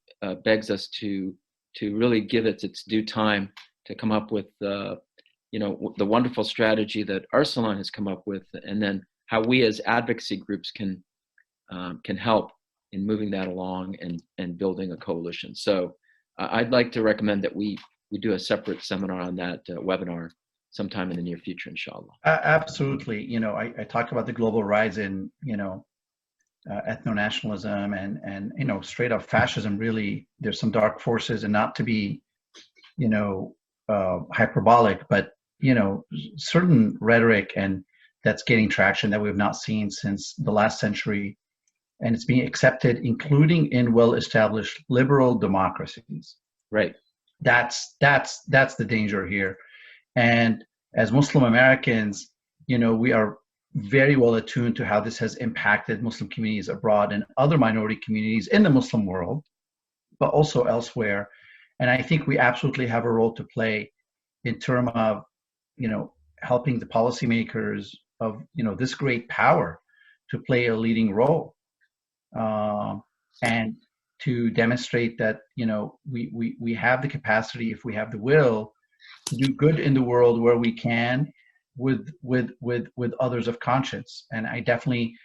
begs us to really give it its due time to come up with the wonderful strategy that Arsalan has come up with, and then how we as advocacy groups can help in moving that along and building a coalition. So I'd like to recommend that we do a separate seminar on that webinar sometime in the near future, inshallah. Absolutely. I talked about the global rise in, ethno-nationalism and straight up fascism. Really, there's some dark forces, and not to be, hyperbolic, but, certain rhetoric and that's getting traction that we've not seen since the last century. And it's being accepted, including in well-established liberal democracies. Right. That's the danger here. And as Muslim Americans, we are very well attuned to how this has impacted Muslim communities abroad and other minority communities in the Muslim world, but also elsewhere. And I think we absolutely have a role to play in terms of, helping the policymakers of, this great power to play a leading role. And to demonstrate that, we have the capacity, if we have the will, to do good in the world where we can with others of conscience. And I definitely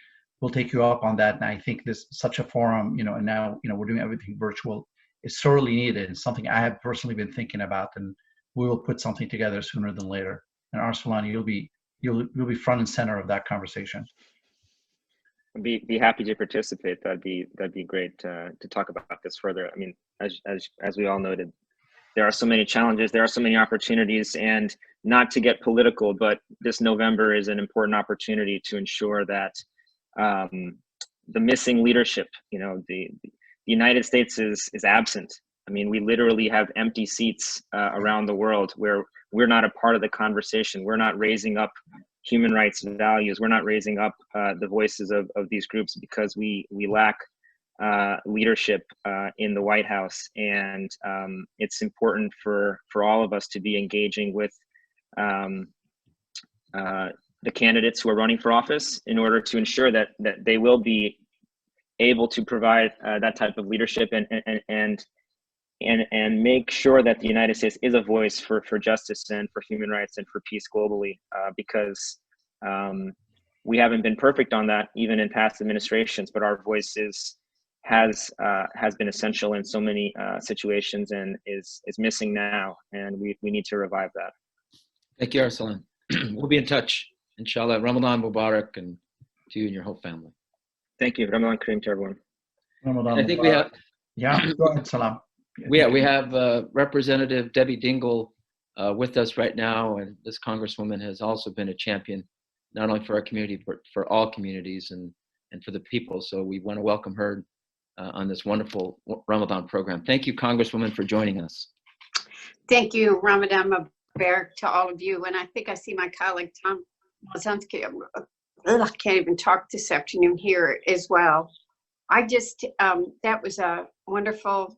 will take you up on that. And I think this such a forum, and now, we're doing everything virtual, is sorely needed. It's something I have personally been thinking about, and we will put something together sooner than later. And Arsalan, you'll be front and center of that conversation. Be happy to participate. That'd be great to talk about this further. I mean, as we all noted, there are so many challenges, there are so many opportunities, and not to get political, but this November is an important opportunity to ensure that the missing leadership, the United States is absent. I mean, we literally have empty seats around the world where we're not a part of the conversation. We're not raising up human rights values. We're not raising up the voices of these groups because we lack leadership in the White House. And it's important for all of us to be engaging with the candidates who are running for office in order to ensure that they will be able to provide that type of leadership and make sure that the United States is a voice for justice and for human rights and for peace globally, because we haven't been perfect on that even in past administrations, but our voice has been essential in so many situations and is missing now, and we need to revive that. Thank you, Arsalan. We'll be in touch, inshallah. Ramadan Mubarak, and to you and your whole family. Thank you. Ramadan Kareem to everyone. Ramadan I think we have. Yeah, go ahead, Salam. We have Representative Debbie Dingle with us right now, and this Congresswoman has also been a champion, not only for our community, but for all communities and for the people. So we want to welcome her on this wonderful Ramadan program. Thank you, Congresswoman, for joining us. Thank you, Ramadan Mubarak, to all of you. And I think I see my colleague, Tom Malinowski. I can't even talk this afternoon here as well. That was a wonderful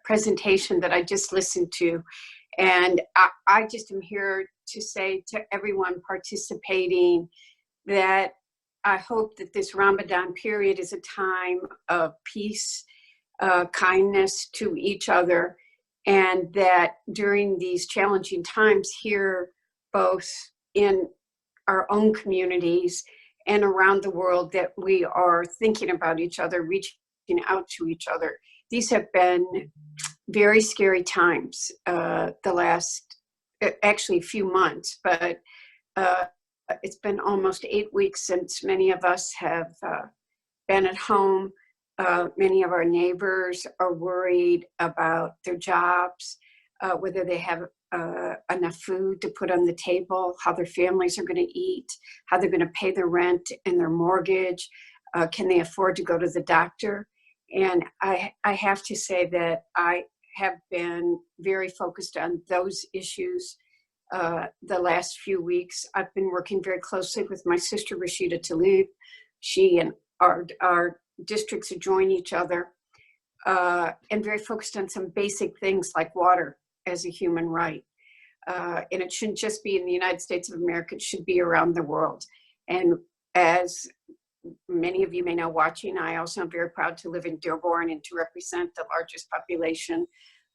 presentation that I just listened to. And I just am here to say to everyone participating that I hope that this Ramadan period is a time of peace, kindness to each other, and that during these challenging times here, both in our own communities and around the world, that we are thinking about each other, reaching out to each other. These have been very scary times, the last, actually few months, but it's been almost 8 weeks since many of us have been at home. Many of our neighbors are worried about their jobs, whether they have enough food to put on the table, how their families are going to eat, how they're going to pay their rent and their mortgage, can they afford to go to the doctor? And I have to say that I have been very focused on those issues the last few weeks. I've been working very closely with my sister, Rashida Talib. She and our districts adjoin each other, and very focused on some basic things like water as a human right. And it shouldn't just be in the United States of America, it should be around the world. And as many of you may know watching, I also am very proud to live in Dearborn and to represent the largest population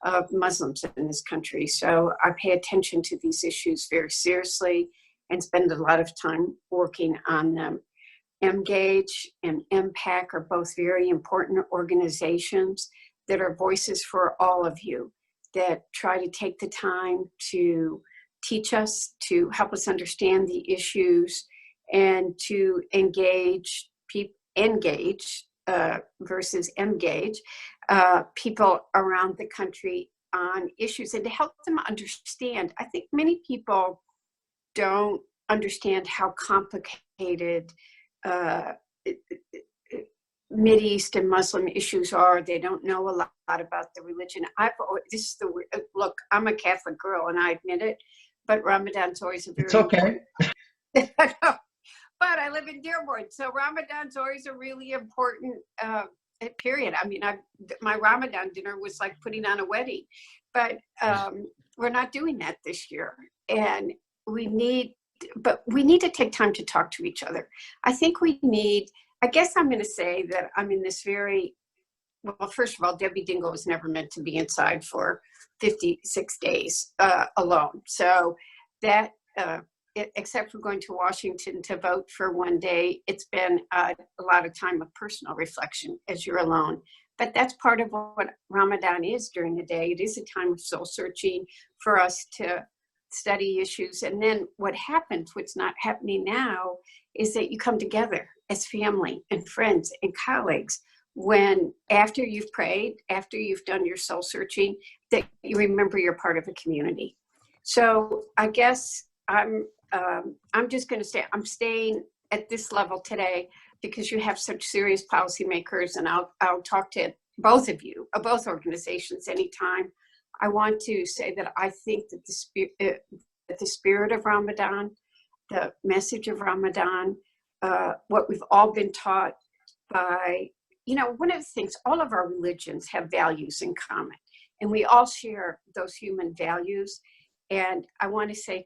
of Muslims in this country. So I pay attention to these issues very seriously and spend a lot of time working on them. EMGAGE and MPAC are both very important organizations that are voices for all of you, that try to take the time to teach us, to help us understand the issues, and to engage versus MGAGE people around the country on issues, and to help them understand. I think many people don't understand how complicated Mideast and Muslim issues are. They don't know a lot about the religion. Look, I'm a Catholic girl and I admit it, but Ramadan's always a very It's okay. But I live in Dearborn, so Ramadan's always a really important period. I mean, my Ramadan dinner was like putting on a wedding, but we're not doing that this year. And we need to take time to talk to each other. I think I guess I'm going to say that I'm in this well, first of all, Debbie Dingle was never meant to be inside for 56 days alone. So that, except for going to Washington to vote for one day, it's been a lot of time of personal reflection as you're alone. But that's part of what Ramadan is during the day. It is a time of soul searching for us to study issues. And then what happens, what's not happening now, is that you come together as family and friends and colleagues when, after you've prayed, after you've done your soul searching, that you remember you're part of a community. So I guess I'm just going to say I'm staying at this level today because you have such serious policymakers, and I'll talk to both of you, both organizations, anytime. I want to say that I think that the spirit of Ramadan, the message of Ramadan, what we've all been taught by, one of the things, all of our religions have values in common, and we all share those human values. And I want to say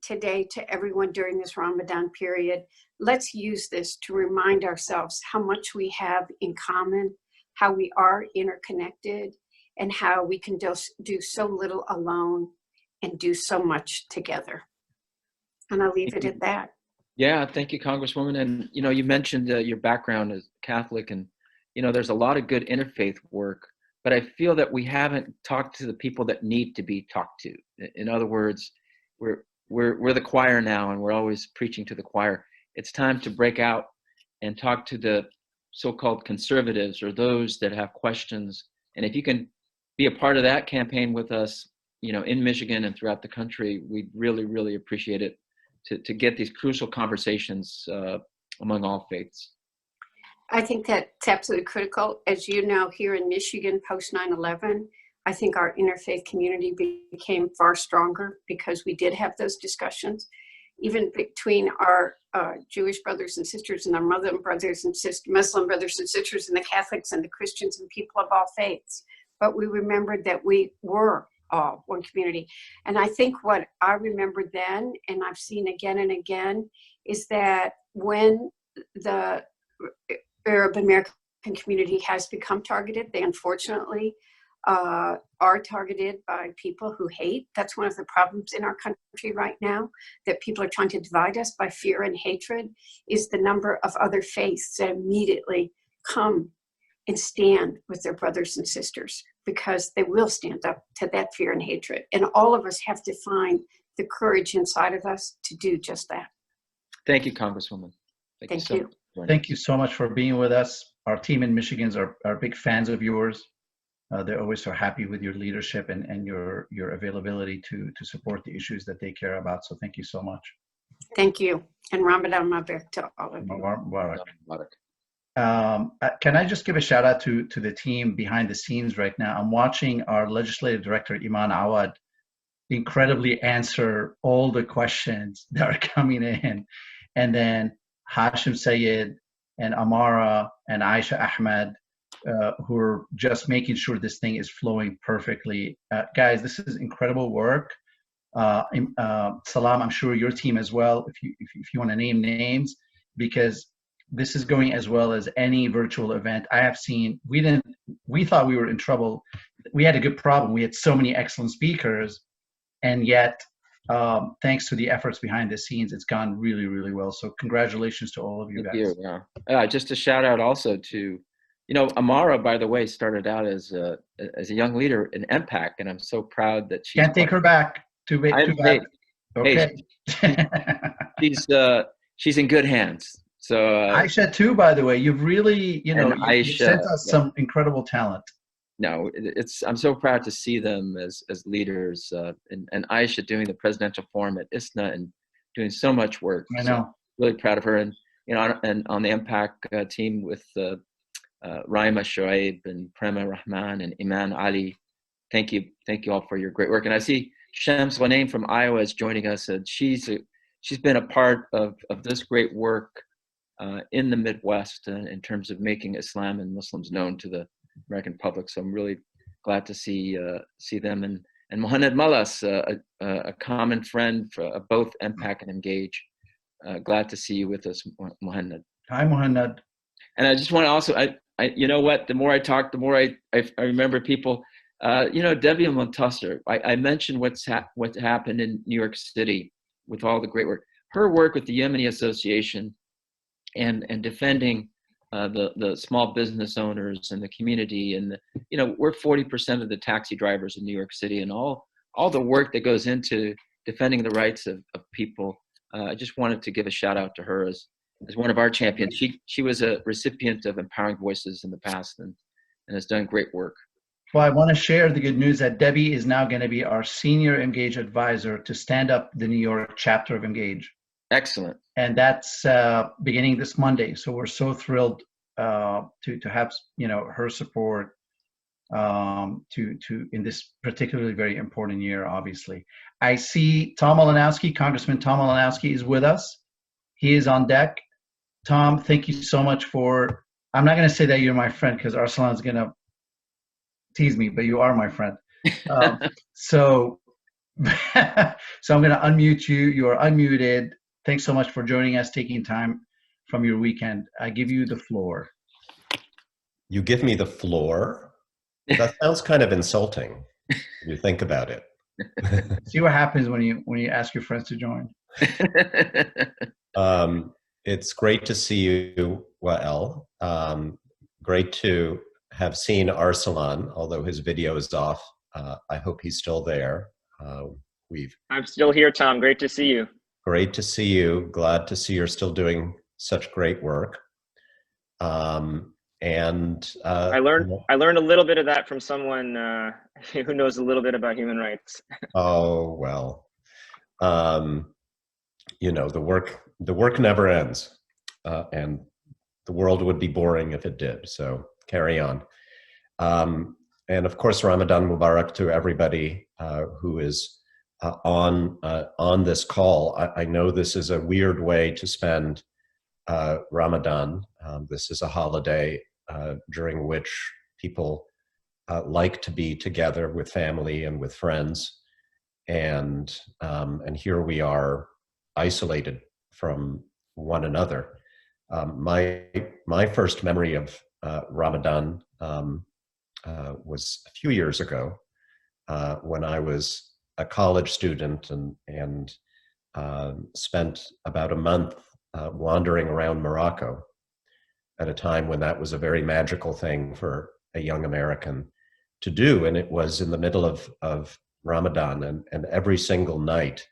today to everyone during this Ramadan period, let's use this to remind ourselves how much we have in common, how we are interconnected, and how we can do so little alone and do so much together. And I'll leave it at that. Yeah, thank you, Congresswoman. And, you mentioned your background as Catholic, and, there's a lot of good interfaith work, but I feel that we haven't talked to the people that need to be talked to. In other words, we're the choir now, and we're always preaching to the choir. It's time to break out and talk to the so-called conservatives, or those that have questions. And if you can be a part of that campaign with us, in Michigan and throughout the country, we'd really, really appreciate it to get these crucial conversations among all faiths. I think that's absolutely critical. As you know, here in Michigan, post 9/11, I think our interfaith community became far stronger because we did have those discussions, even between our Jewish brothers and sisters and our Muslim brothers and sisters and the Catholics and the Christians and people of all faiths. But we remembered that we were all one community. And I think what I remembered then, and I've seen again and again, is that when the Arab American community has become targeted, they unfortunately are targeted by people who hate. That's one of the problems in our country right now, that people are trying to divide us by fear and hatred, is the number of other faiths that immediately come and stand with their brothers and sisters, because they will stand up to that fear and hatred. And all of us have to find the courage inside of us to do just that. Thank you, Congresswoman. Thank you. Thank you so much for being with us. Our team in Michigan are big fans of yours. They're always so happy with your leadership and your availability to support the issues that they care about. So thank you so much. Thank you. And Ramadan Mubarak to all of you. Can I just give a shout out to the team behind the scenes right now? I'm watching our legislative director, Iman Awad, incredibly answer all the questions that are coming in. And then Hashim Sayed and Amara and Aisha Ahmed, who are just making sure this thing is flowing perfectly. Guys, this is incredible work. Salam, I'm sure your team as well, if you want to name names, because this is going as well as any virtual event I have seen. We thought we were in trouble. We had a good problem. We had so many excellent speakers, and yet, thanks to the efforts behind the scenes, it's gone really, really well. So congratulations to all of you guys. Thank you. Yeah. Just a shout out also to, Amara, by the way, started out as a young leader in MPAC, and I'm so proud that she can't take her back. Too bad. Okay. She's in good hands. So Aisha too, by the way, you've really, you Aisha, sent us some incredible talent. No, I'm so proud to see them as leaders, and Aisha doing the presidential forum at ISNA and doing so much work. I know. So really proud of her, and and on the MPAC team with Raima Shoaib and Prema Rahman and Iman Ali. Thank you all for your great work. And I see Shams Lanaim from Iowa is joining us, and she's been a part of this great work in the Midwest in terms of making Islam and Muslims known to the American public. So I'm really glad to see them, and Mohamed Malas, a common friend for both MPAC and EMGAGE. Glad to see you with us, Mohamed. Hi, Mohamed. And I just want to also, you know what? The more I talk, the more I remember people. Debbie Montasser. I mentioned what happened in New York City with all the great work. Her work with the Yemeni Association and defending the small business owners and the community, and we're 40% of the taxi drivers in New York City, and all the work that goes into defending the rights of people. I just wanted to give a shout out to her as one of our champions. She was a recipient of Empowering Voices in the past and has done great work. Well, I want to share the good news that Debbie is now going to be our senior EMGAGE advisor to stand up the New York chapter of EMGAGE. Excellent. And that's beginning this Monday. So we're so thrilled to have her support to in this particularly very important year. Obviously, I see Tom Malinowski, Congressman Tom Malinowski, is with us. He is on deck. Tom, thank you so much for. I'm not going to say that you're my friend because Arsalan is going to tease me, but you are my friend. So I'm going to unmute you. You are unmuted. Thanks so much for joining us, taking time from your weekend. I give you the floor. You give me the floor? That sounds kind of insulting when you think about it. See what happens when you ask your friends to join. It's great to see you, Wael. Great to have seen Arsalan, although his video is off. I hope he's still there. I'm still here, Tom. Great to see you. Great to see you. Glad to see you're still doing such great work. I learned a little bit of that from someone who knows a little bit about human rights. Oh well, the work never ends, and the world would be boring if it did. So carry on. And of course, Ramadan Mubarak to everybody who is on this call. I know this is a weird way to spend Ramadan. This is a holiday during which people like to be together with family and with friends, and here we are isolated from one another. My first memory of Ramadan was a few years ago when I was a college student and spent about a month wandering around Morocco at a time when that was a very magical thing for a young American to do. And it was in the middle of Ramadan, and every single night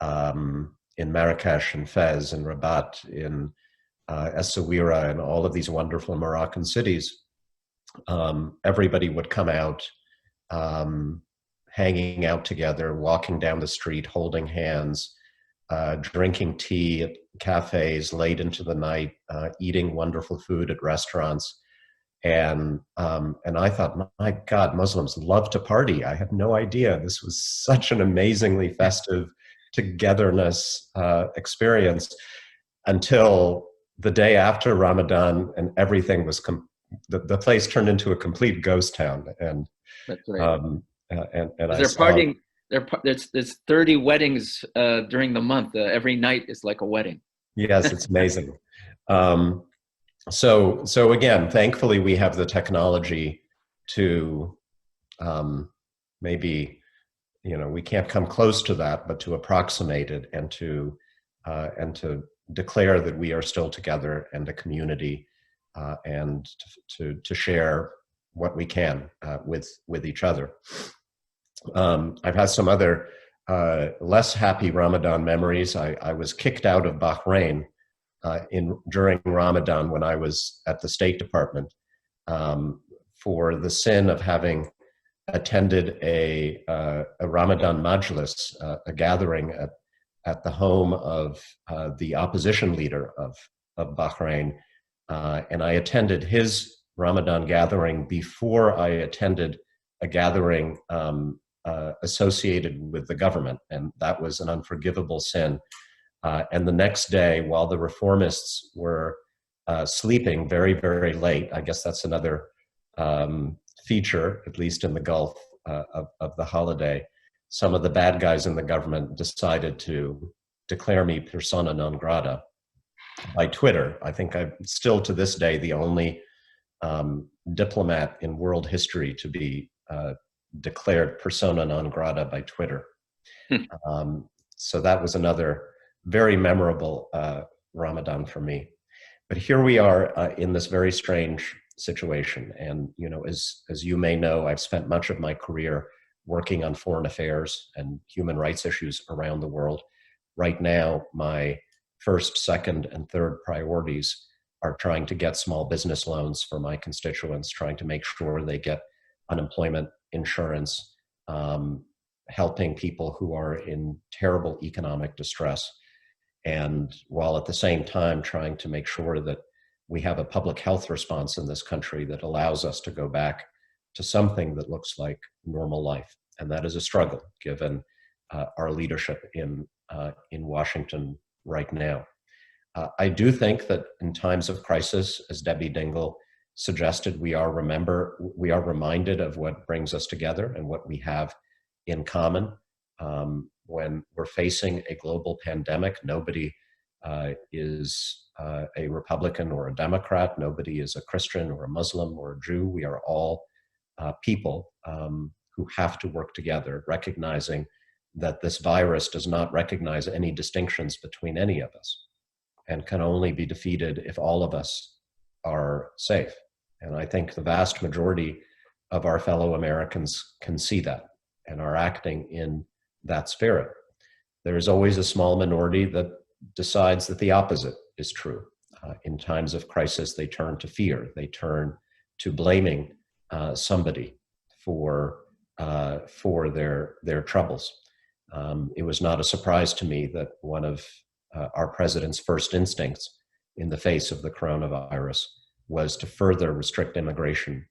in Marrakesh and Fez and Rabat, in Essaouira, and all of these wonderful Moroccan cities, everybody would come out, hanging out together, walking down the street, holding hands, drinking tea at cafes late into the night, eating wonderful food at restaurants. And I thought, my God, Muslims love to party. I had no idea this was such an amazingly festive togetherness experience until the day after Ramadan, and everything was the place turned into a complete ghost town. And that's right. And they're partying. There's 30 weddings during the month. Every night is like a wedding. Yes, it's amazing. So again, thankfully, we have the technology to maybe, we can't come close to that, but to approximate it and to declare that we are still together and a community, and to share what we can with each other. I've had some other less happy Ramadan memories. I was kicked out of Bahrain during Ramadan when I was at the State Department for the sin of having attended a Ramadan majlis, a gathering at the home of the opposition leader of Bahrain, and I attended his Ramadan gathering before I attended a gathering associated with the government, and that was an unforgivable sin. And the next day, while the reformists were sleeping very, very late, I guess that's another feature, at least in the Gulf, of the holiday, some of the bad guys in the government decided to declare me persona non grata by Twitter. I think I'm still to this day the only diplomat in world history to be declared persona non grata by Twitter. So that was another very memorable Ramadan for me. But here we are in this very strange situation. And, as you may know, I've spent much of my career working on foreign affairs and human rights issues around the world. Right now, my first, second, and third priorities are trying to get small business loans for my constituents, trying to make sure they get unemployment insurance, helping people who are in terrible economic distress. And while at the same time trying to make sure that we have a public health response in this country that allows us to go back to something that looks like normal life. And that is a struggle given our leadership in Washington right now. I do think that in times of crisis, as Debbie Dingle suggested, we are reminded of what brings us together and what we have in common. When we're facing a global pandemic, nobody is a Republican or a Democrat. Nobody is a Christian or a Muslim or a Jew. We are all people who have to work together, recognizing that this virus does not recognize any distinctions between any of us and can only be defeated if all of us are safe. And I think the vast majority of our fellow Americans can see that and are acting in that spirit. There is always a small minority that decides that the opposite is true. In times of crisis, they turn to fear. They turn to blaming somebody for their troubles. It was not a surprise to me that one of our president's first instincts in the face of the coronavirus was to further restrict immigration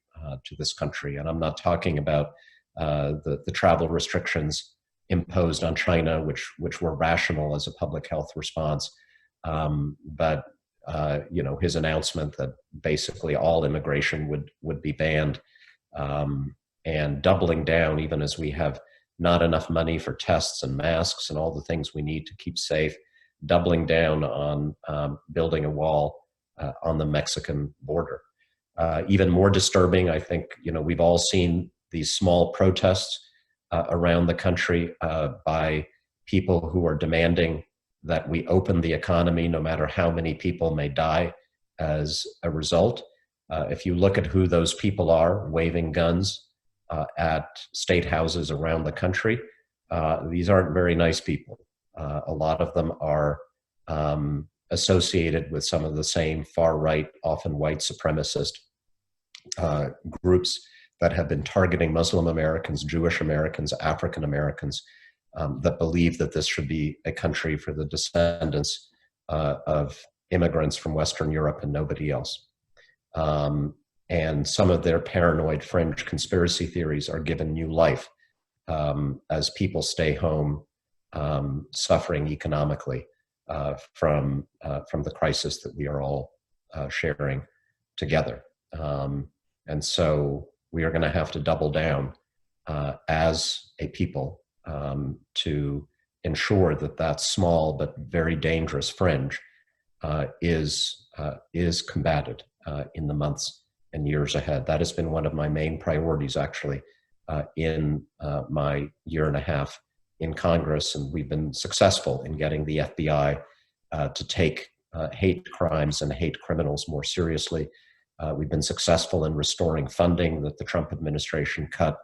to this country. And I'm not talking about the travel restrictions imposed on China, which were rational as a public health response, but his announcement that basically all immigration would be banned, and doubling down, even as we have not enough money for tests and masks and all the things we need to keep safe, doubling down on building a wall on the Mexican border. Even more disturbing, I think, we've all seen these small protests around the country by people who are demanding that we open the economy no matter how many people may die as a result. If you look at who those people are waving guns at state houses around the country, these aren't very nice people. A lot of them are associated with some of the same far-right, often white supremacist groups that have been targeting Muslim Americans, Jewish Americans, African Americans, that believe that this should be a country for the descendants of immigrants from Western Europe and nobody else. and some of their paranoid fringe conspiracy theories are given new life as people stay home suffering economically from the crisis that we are all sharing together. And so we are going to have to double down as a people to ensure that that small but very dangerous fringe is combated in the months and years ahead. That has been one of my main priorities, actually, in my year and a half in Congress, and we've been successful in getting the FBI to take hate crimes and hate criminals more seriously. We've been successful in restoring funding that the Trump administration cut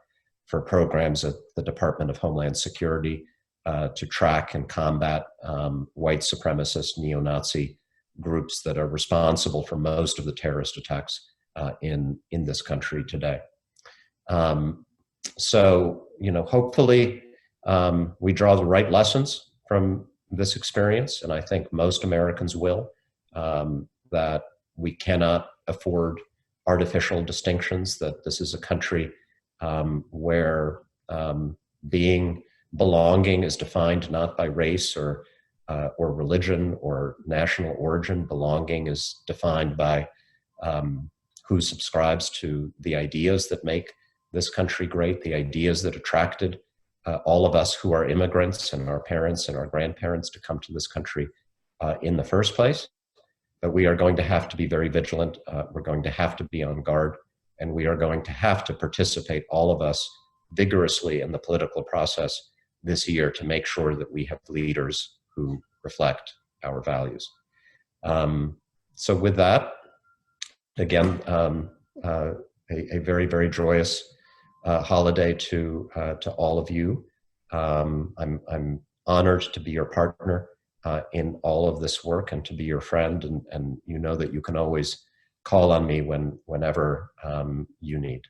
for programs at the Department of Homeland Security to track and combat white supremacist neo-Nazi groups that are responsible for most of the terrorist attacks in this country today. So, you know, hopefully we draw the right lessons from this experience, and I think most Americans will, that we cannot afford artificial distinctions, that this is a country where belonging is defined not by race or religion or national origin. Belonging is defined by who subscribes to the ideas that make this country great, the ideas that attracted all of us who are immigrants and our parents and our grandparents to come to this country in the first place. But we are going to have to be very vigilant. We're going to have to be on guard, and we are going to have to participate, all of us, vigorously in the political process this year to make sure that we have leaders who reflect our values. So with that, again, a very, very joyous holiday to all of you. I'm honored to be your partner in all of this work and to be your friend, and you know that you can always call on me whenever you need.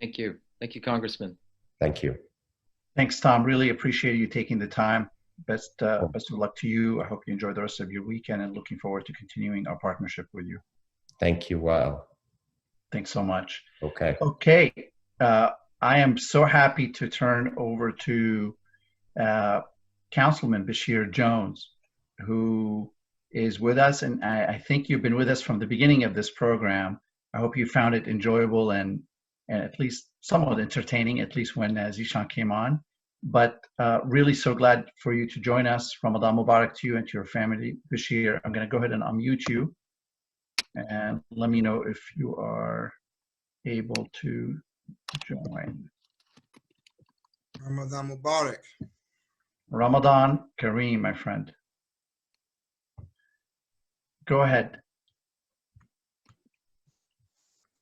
Thank you. Thank you, Congressman. Thank you. Thanks, Tom. Really appreciate you taking the time. Best of luck to you. I hope you enjoy the rest of your weekend, and looking forward to continuing our partnership with you. Thank you. Wow. Thanks so much. Okay. Okay. I am so happy to turn over to Councilman Basheer Jones, who is with us, and I think you've been with us from the beginning of this program. I hope you found it enjoyable and at least somewhat entertaining, at least when Zeshan came on. But really so glad for you to join us. Ramadan Mubarak to you and to your family. Basheer, I'm going to go ahead and unmute you, and let me know if you are able to join. Ramadan Mubarak. Ramadan Kareem, my friend. Go ahead.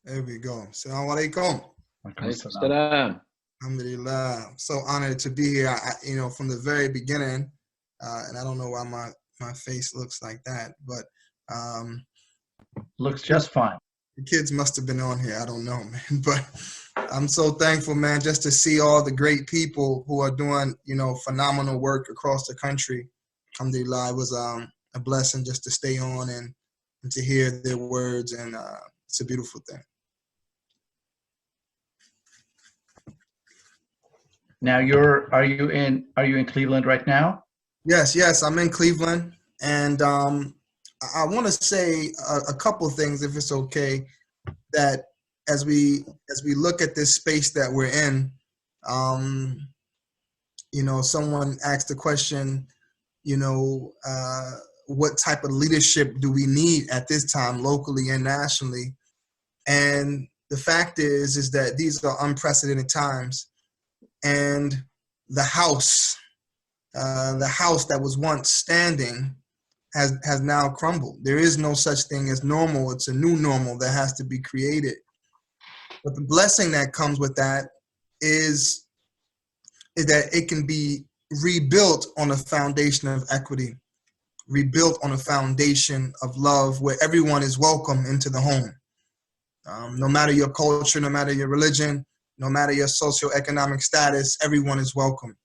There we go. Assalamu alaikum. Alaikum. Alhamdulillah. I'm so honored to be here. You know, from the very beginning, and I don't know why my face looks like that, but looks just fine. The kids must have been on here. I don't know, man. But I'm so thankful, man, just to see all the great people who are doing, you know, phenomenal work across the country. Alhamdulillah, it was a blessing just to stay on and to hear their words, and it's a beautiful thing. Now are you in Cleveland right now? Yes, I'm in Cleveland, and I want to say a couple of things, if it's okay, that as we look at this space that we're in, you know, someone asked the question, you know, what type of leadership do we need at this time, locally and nationally? And the fact is that these are unprecedented times, and the house that was once standing has now crumbled. There is no such thing as normal. It's a new normal that has to be created. But the blessing that comes with that is that it can be rebuilt on a foundation of equity, rebuilt on a foundation of love, where everyone is welcome into the home. No matter your culture, no matter your religion, no matter your socioeconomic status, everyone is welcome.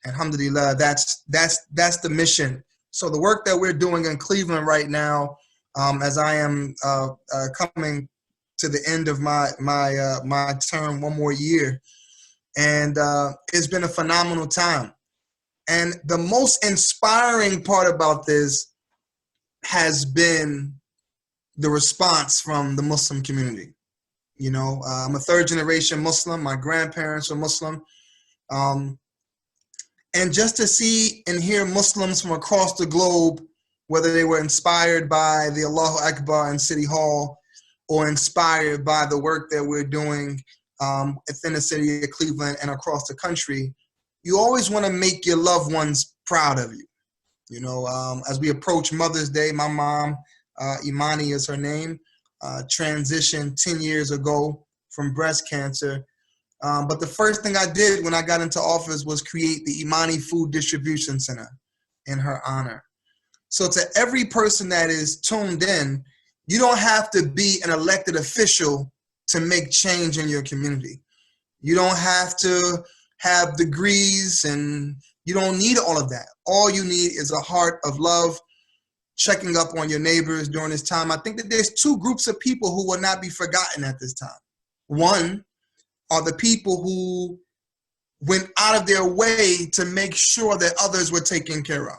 And alhamdulillah, that's the mission. So the work that we're doing in Cleveland right now, as I am coming to the end of my term, one more year. And it's been a phenomenal time. And the most inspiring part about this has been the response from the Muslim community. You know, I'm a third generation Muslim. My grandparents are Muslim. And just to see and hear Muslims from across the globe, whether they were inspired by the Allahu Akbar in City Hall or inspired by the work that we're doing within the city of Cleveland and across the country, you always want to make your loved ones proud of you. You know, as we approach Mother's Day, my mom, Imani is her name, transitioned 10 years ago from breast cancer. But the first thing I did when I got into office was create the Imani Food Distribution Center in her honor. So to every person that is tuned in, you don't have to be an elected official to make change in your community. You don't have to have degrees, and you don't need all of that. All you need is a heart of love, checking up on your neighbors during this time. I think that there's two groups of people who will not be forgotten at this time. One are the people who went out of their way to make sure that others were taken care of.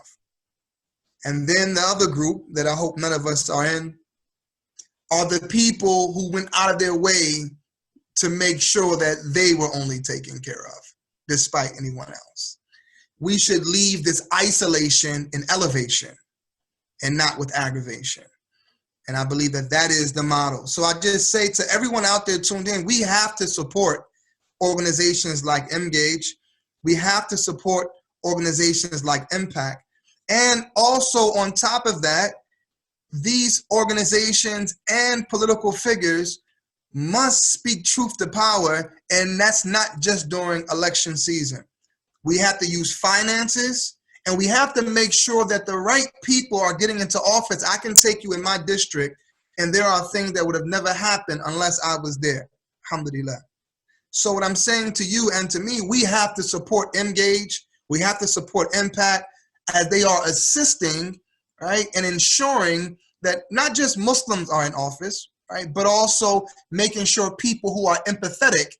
And then the other group that I hope none of us are in are the people who went out of their way to make sure that they were only taken care of, despite anyone else. We should leave this isolation in elevation and not with aggravation. And I believe that that is the model. So I just say to everyone out there tuned in, we have to support organizations like EMGAGE. We have to support organizations like MPAC. And also on top of that, these organizations and political figures must speak truth to power, and that's not just during election season. We have to use finances, and we have to make sure that the right people are getting into office. I can take you in my district, and there are things that would have never happened unless I was there. Alhamdulillah. So what I'm saying to you and to me, we have to support EMGAGE. We have to support MPAC as they are assisting, right, and ensuring that not just Muslims are in office, right, but also making sure people who are empathetic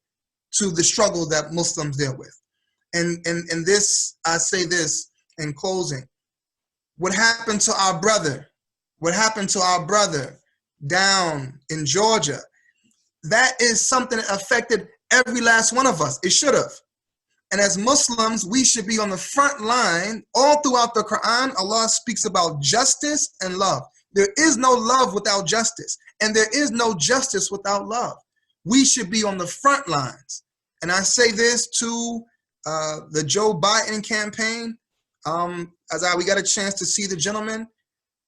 to the struggle that Muslims deal with. And this, I say this in closing, what happened to our brother, down in Georgia, that is something that affected every last one of us. It should have. And as Muslims, we should be on the front line. All throughout the Quran, Allah speaks about justice and love. There is no love without justice, and there is no justice without love. We should be on the front lines. And I say this to the Joe Biden campaign, we got a chance to see the gentleman,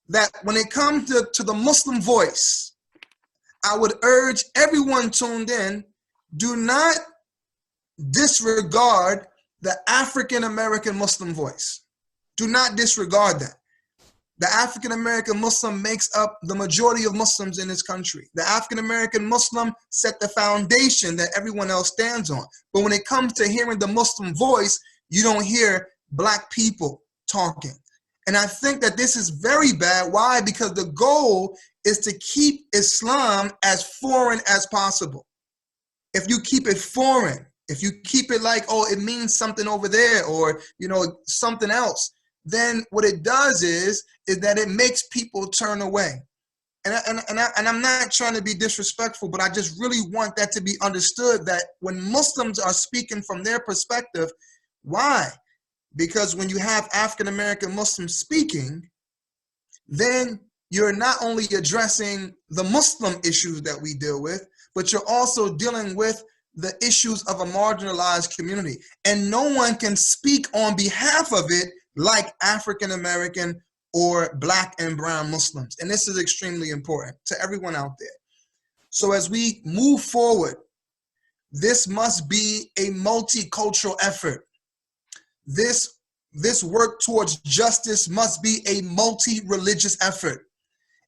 that when it comes to the Muslim voice, I would urge everyone tuned in, do not disregard the African-American Muslim voice. Do not disregard that. The African-American Muslim makes up the majority of Muslims in this country. The African-American Muslim set the foundation that everyone else stands on. But when it comes to hearing the Muslim voice, you don't hear Black people talking. And I think that this is very bad. Why? Because the goal is to keep Islam as foreign as possible. If you keep it foreign, if you keep it like, oh, it means something over there, or, you know, something else, then what it does is that it makes people turn away. And I'm not trying to be disrespectful, but I just really want that to be understood, that when Muslims are speaking from their perspective, why? Because when you have African-American Muslims speaking, then you're not only addressing the Muslim issues that we deal with, but you're also dealing with the issues of a marginalized community. And no one can speak on behalf of it like African-American or Black and brown Muslims. And this is extremely important to everyone out there. So as we move forward, this must be a multicultural effort. This work towards justice must be a multi-religious effort.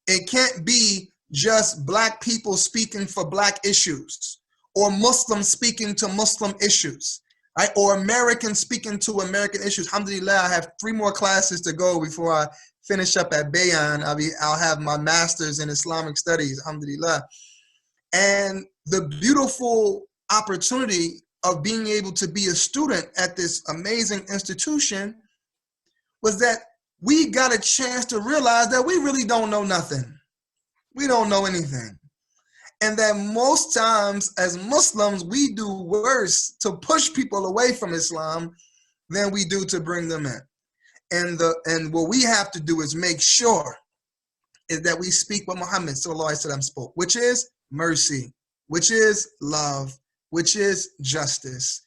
It can't be just Black people speaking for Black issues, or Muslims speaking to Muslim issues, right? Or Americans speaking to American issues. Alhamdulillah, I have 3 more classes to go before I finish up at Bayan. I'll have my master's in Islamic studies, alhamdulillah. And the beautiful opportunity of being able to be a student at this amazing institution was that we got a chance to realize that we really don't know nothing. We don't know anything. And that most times as Muslims, we do worse to push people away from Islam than we do to bring them in. And what we have to do is make sure is that we speak what Muhammad sallallahu alaihi wasallam spoke, which is mercy, which is love, which is justice.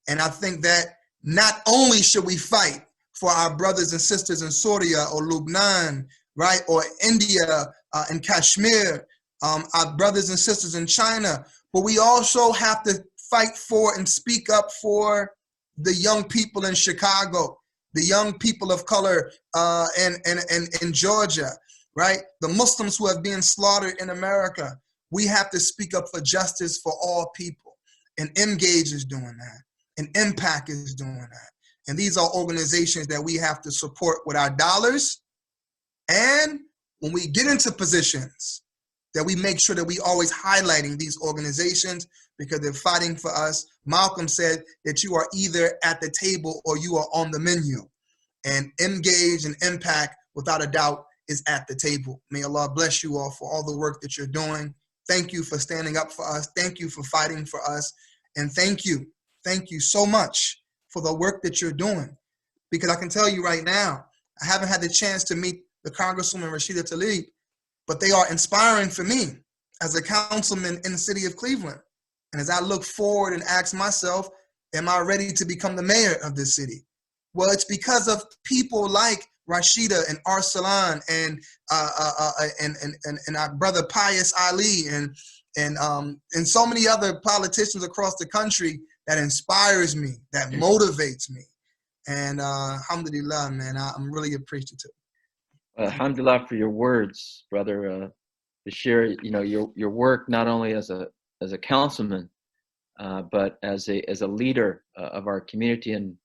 And I think that not only should we fight for our brothers and sisters in Syria or Lebanon, right, or India and Kashmir, our brothers and sisters in China, but we also have to fight for and speak up for the young people in Chicago, the young people of color in Georgia, right? The Muslims who have been slaughtered in America. We have to speak up for justice for all people. And EMGAGE is doing that. And MPAC is doing that. And these are organizations that we have to support with our dollars. And when we get into positions, that we make sure that we always highlighting these organizations because they're fighting for us. Malcolm said that you are either at the table or you are on the menu. And EMGAGE and MPAC, without a doubt, is at the table. May Allah bless you all for all the work that you're doing. Thank you for standing up for us. Thank you for fighting for us. And thank you so much for the work that you're doing. Because I can tell you right now, I haven't had the chance to meet the Congresswoman Rashida Tlaib, but they are inspiring for me as a councilman in the city of Cleveland. And as I look forward and ask myself, am I ready to become the mayor of this city? Well, it's because of people like Rashida and Arsalan and our brother Pius Ali and so many other politicians across the country that inspires me, that motivates me. And alhamdulillah, man, I'm really appreciative. Alhamdulillah for your words, brother Basheer. You know, your work not only as a councilman, but as a leader of our community, and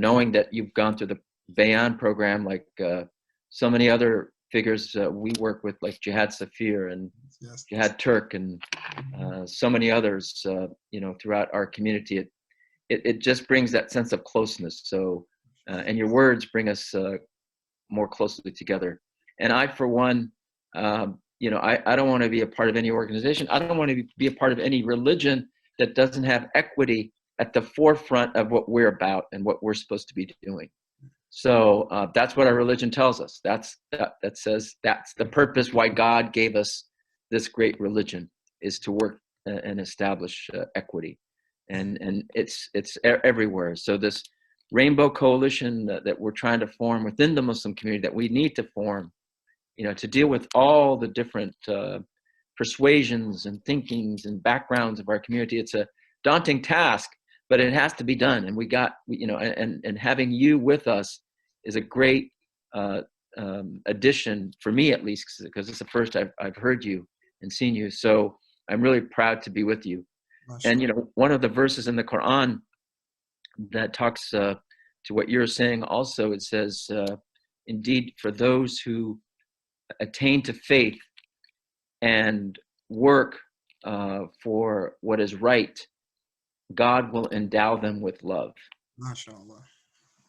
knowing that you've gone through the Bayan program like so many other figures we work with, like Jihad Safir and Jihad Turk and so many others, you know, throughout our community. It just brings that sense of closeness. So, and your words bring us more closely together. And I, for one, you know, I don't want to be a part of any organization. I don't want to be a part of any religion that doesn't have equity at the forefront of what we're about and what we're supposed to be doing. So that's what our religion tells us. That says that's the purpose why God gave us this great religion, is to work and establish equity, and it's everywhere. So this rainbow coalition that we're trying to form within the Muslim community, that we need to form, you know, to deal with all the different persuasions and thinkings and backgrounds of our community. It's a daunting task, but it has to be done. And we got, you know, and having you with us is a great addition for me, at least, because it's the first I've heard you and seen you. So I'm really proud to be with you. And, you know, one of the verses in the Quran that talks to what you're saying also, it says, indeed, for those who attain to faith and work for what is right, God will endow them with love. MashaAllah.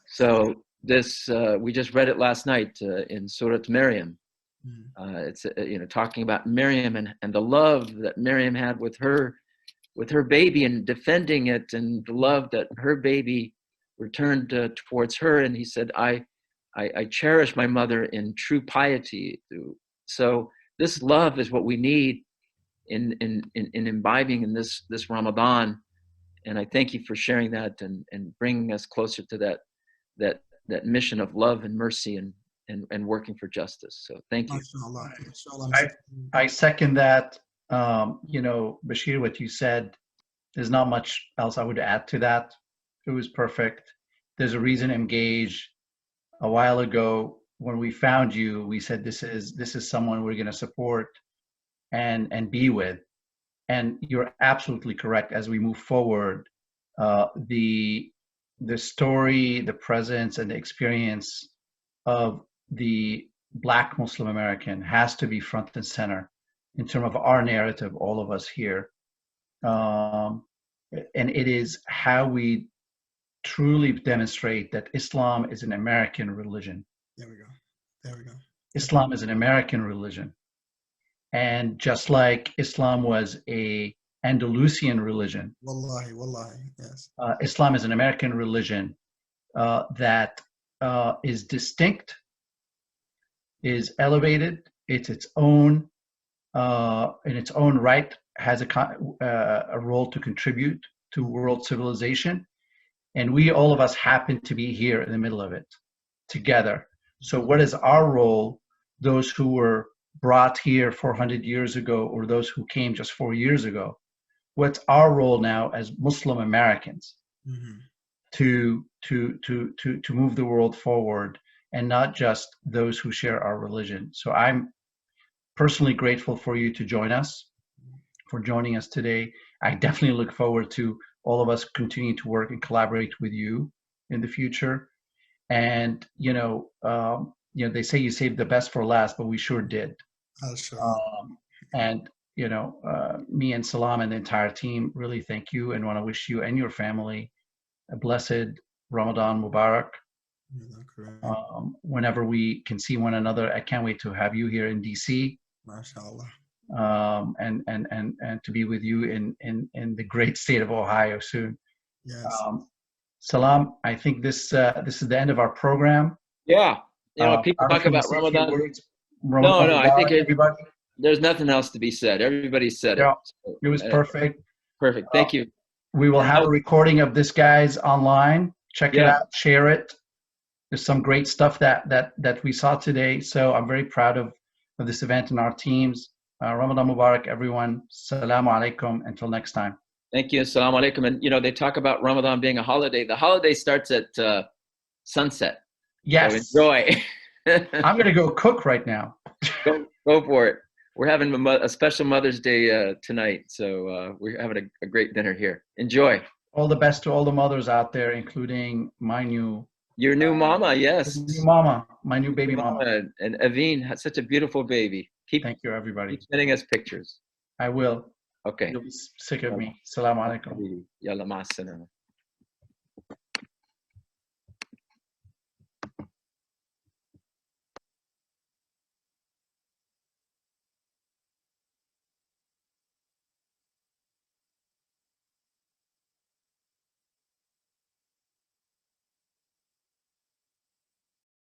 So this, we just read it last night in Surah Maryam. It's, you know, talking about Miriam and the love that Miriam had with her baby and defending it, and the love that her baby returned towards her. And he said, I cherish my mother in true piety. So this love is what we need in imbibing in this Ramadan. And I thank you for sharing that and bringing us closer to that mission of love and mercy and working for justice. So thank you. I second that. You know, Basheer, what you said, there's not much else I would add to that. It was perfect. There's a reason EMGAGE, a while ago when we found you, we said this is someone we're going to support and be with. And you're absolutely correct. As we move forward, the story, the presence, and the experience of the Black Muslim American has to be front and center in terms of our narrative, all of us here. And it is how we truly demonstrate that Islam is an American religion. There we go. There we go. Islam is an American religion. And just like Islam was a Andalusian religion, Wallahi, wallahi, yes. Islam is an American religion that is distinct, is elevated. It's its own, in its own right, has a role to contribute to world civilization. And we, all of us, happen to be here in the middle of it together. So what is our role, those who were brought here 400 years ago or those who came just 4 years ago? What's our role now as Muslim Americans to move the world forward, and not just those who share our religion? So I'm personally grateful for you to join us, for joining us today. I definitely look forward to all of us continuing to work and collaborate with you in the future. And they say you saved the best for last, but we sure did. And me and Salam and the entire team really thank you, and want to wish you and your family a blessed Ramadan Mubarak. Whenever we can see one another, I can't wait to have you here in DC. MashaAllah. And to be with you in the great state of Ohio soon. Yes. Salam, I think this is the end of our program. Yeah. People talk about Ramadan. No, I think there's nothing else to be said. Everybody said it. So, it was perfect. Perfect. Thank you. We will have a recording of this, guys, online. Check it out. Share it. There's some great stuff that we saw today. So I'm very proud of this event and our teams. Ramadan Mubarak, everyone. Assalamu alaikum. Until next time. Thank you. Assalamu alaikum. And, they talk about Ramadan being a holiday. The holiday starts at sunset. Yes. So enjoy. I'm going to go cook right now. Go for it. We're having a special Mother's Day tonight. So we're having a great dinner here. Enjoy. All the best to all the mothers out there, including your new mama, yes. New mama, my new baby mama. And Aveen had such a beautiful baby. Thank you, everybody. Keep sending us pictures. I will. Okay. You'll be sick of me. Assalamu alaikum. Yalla ma'as-salama.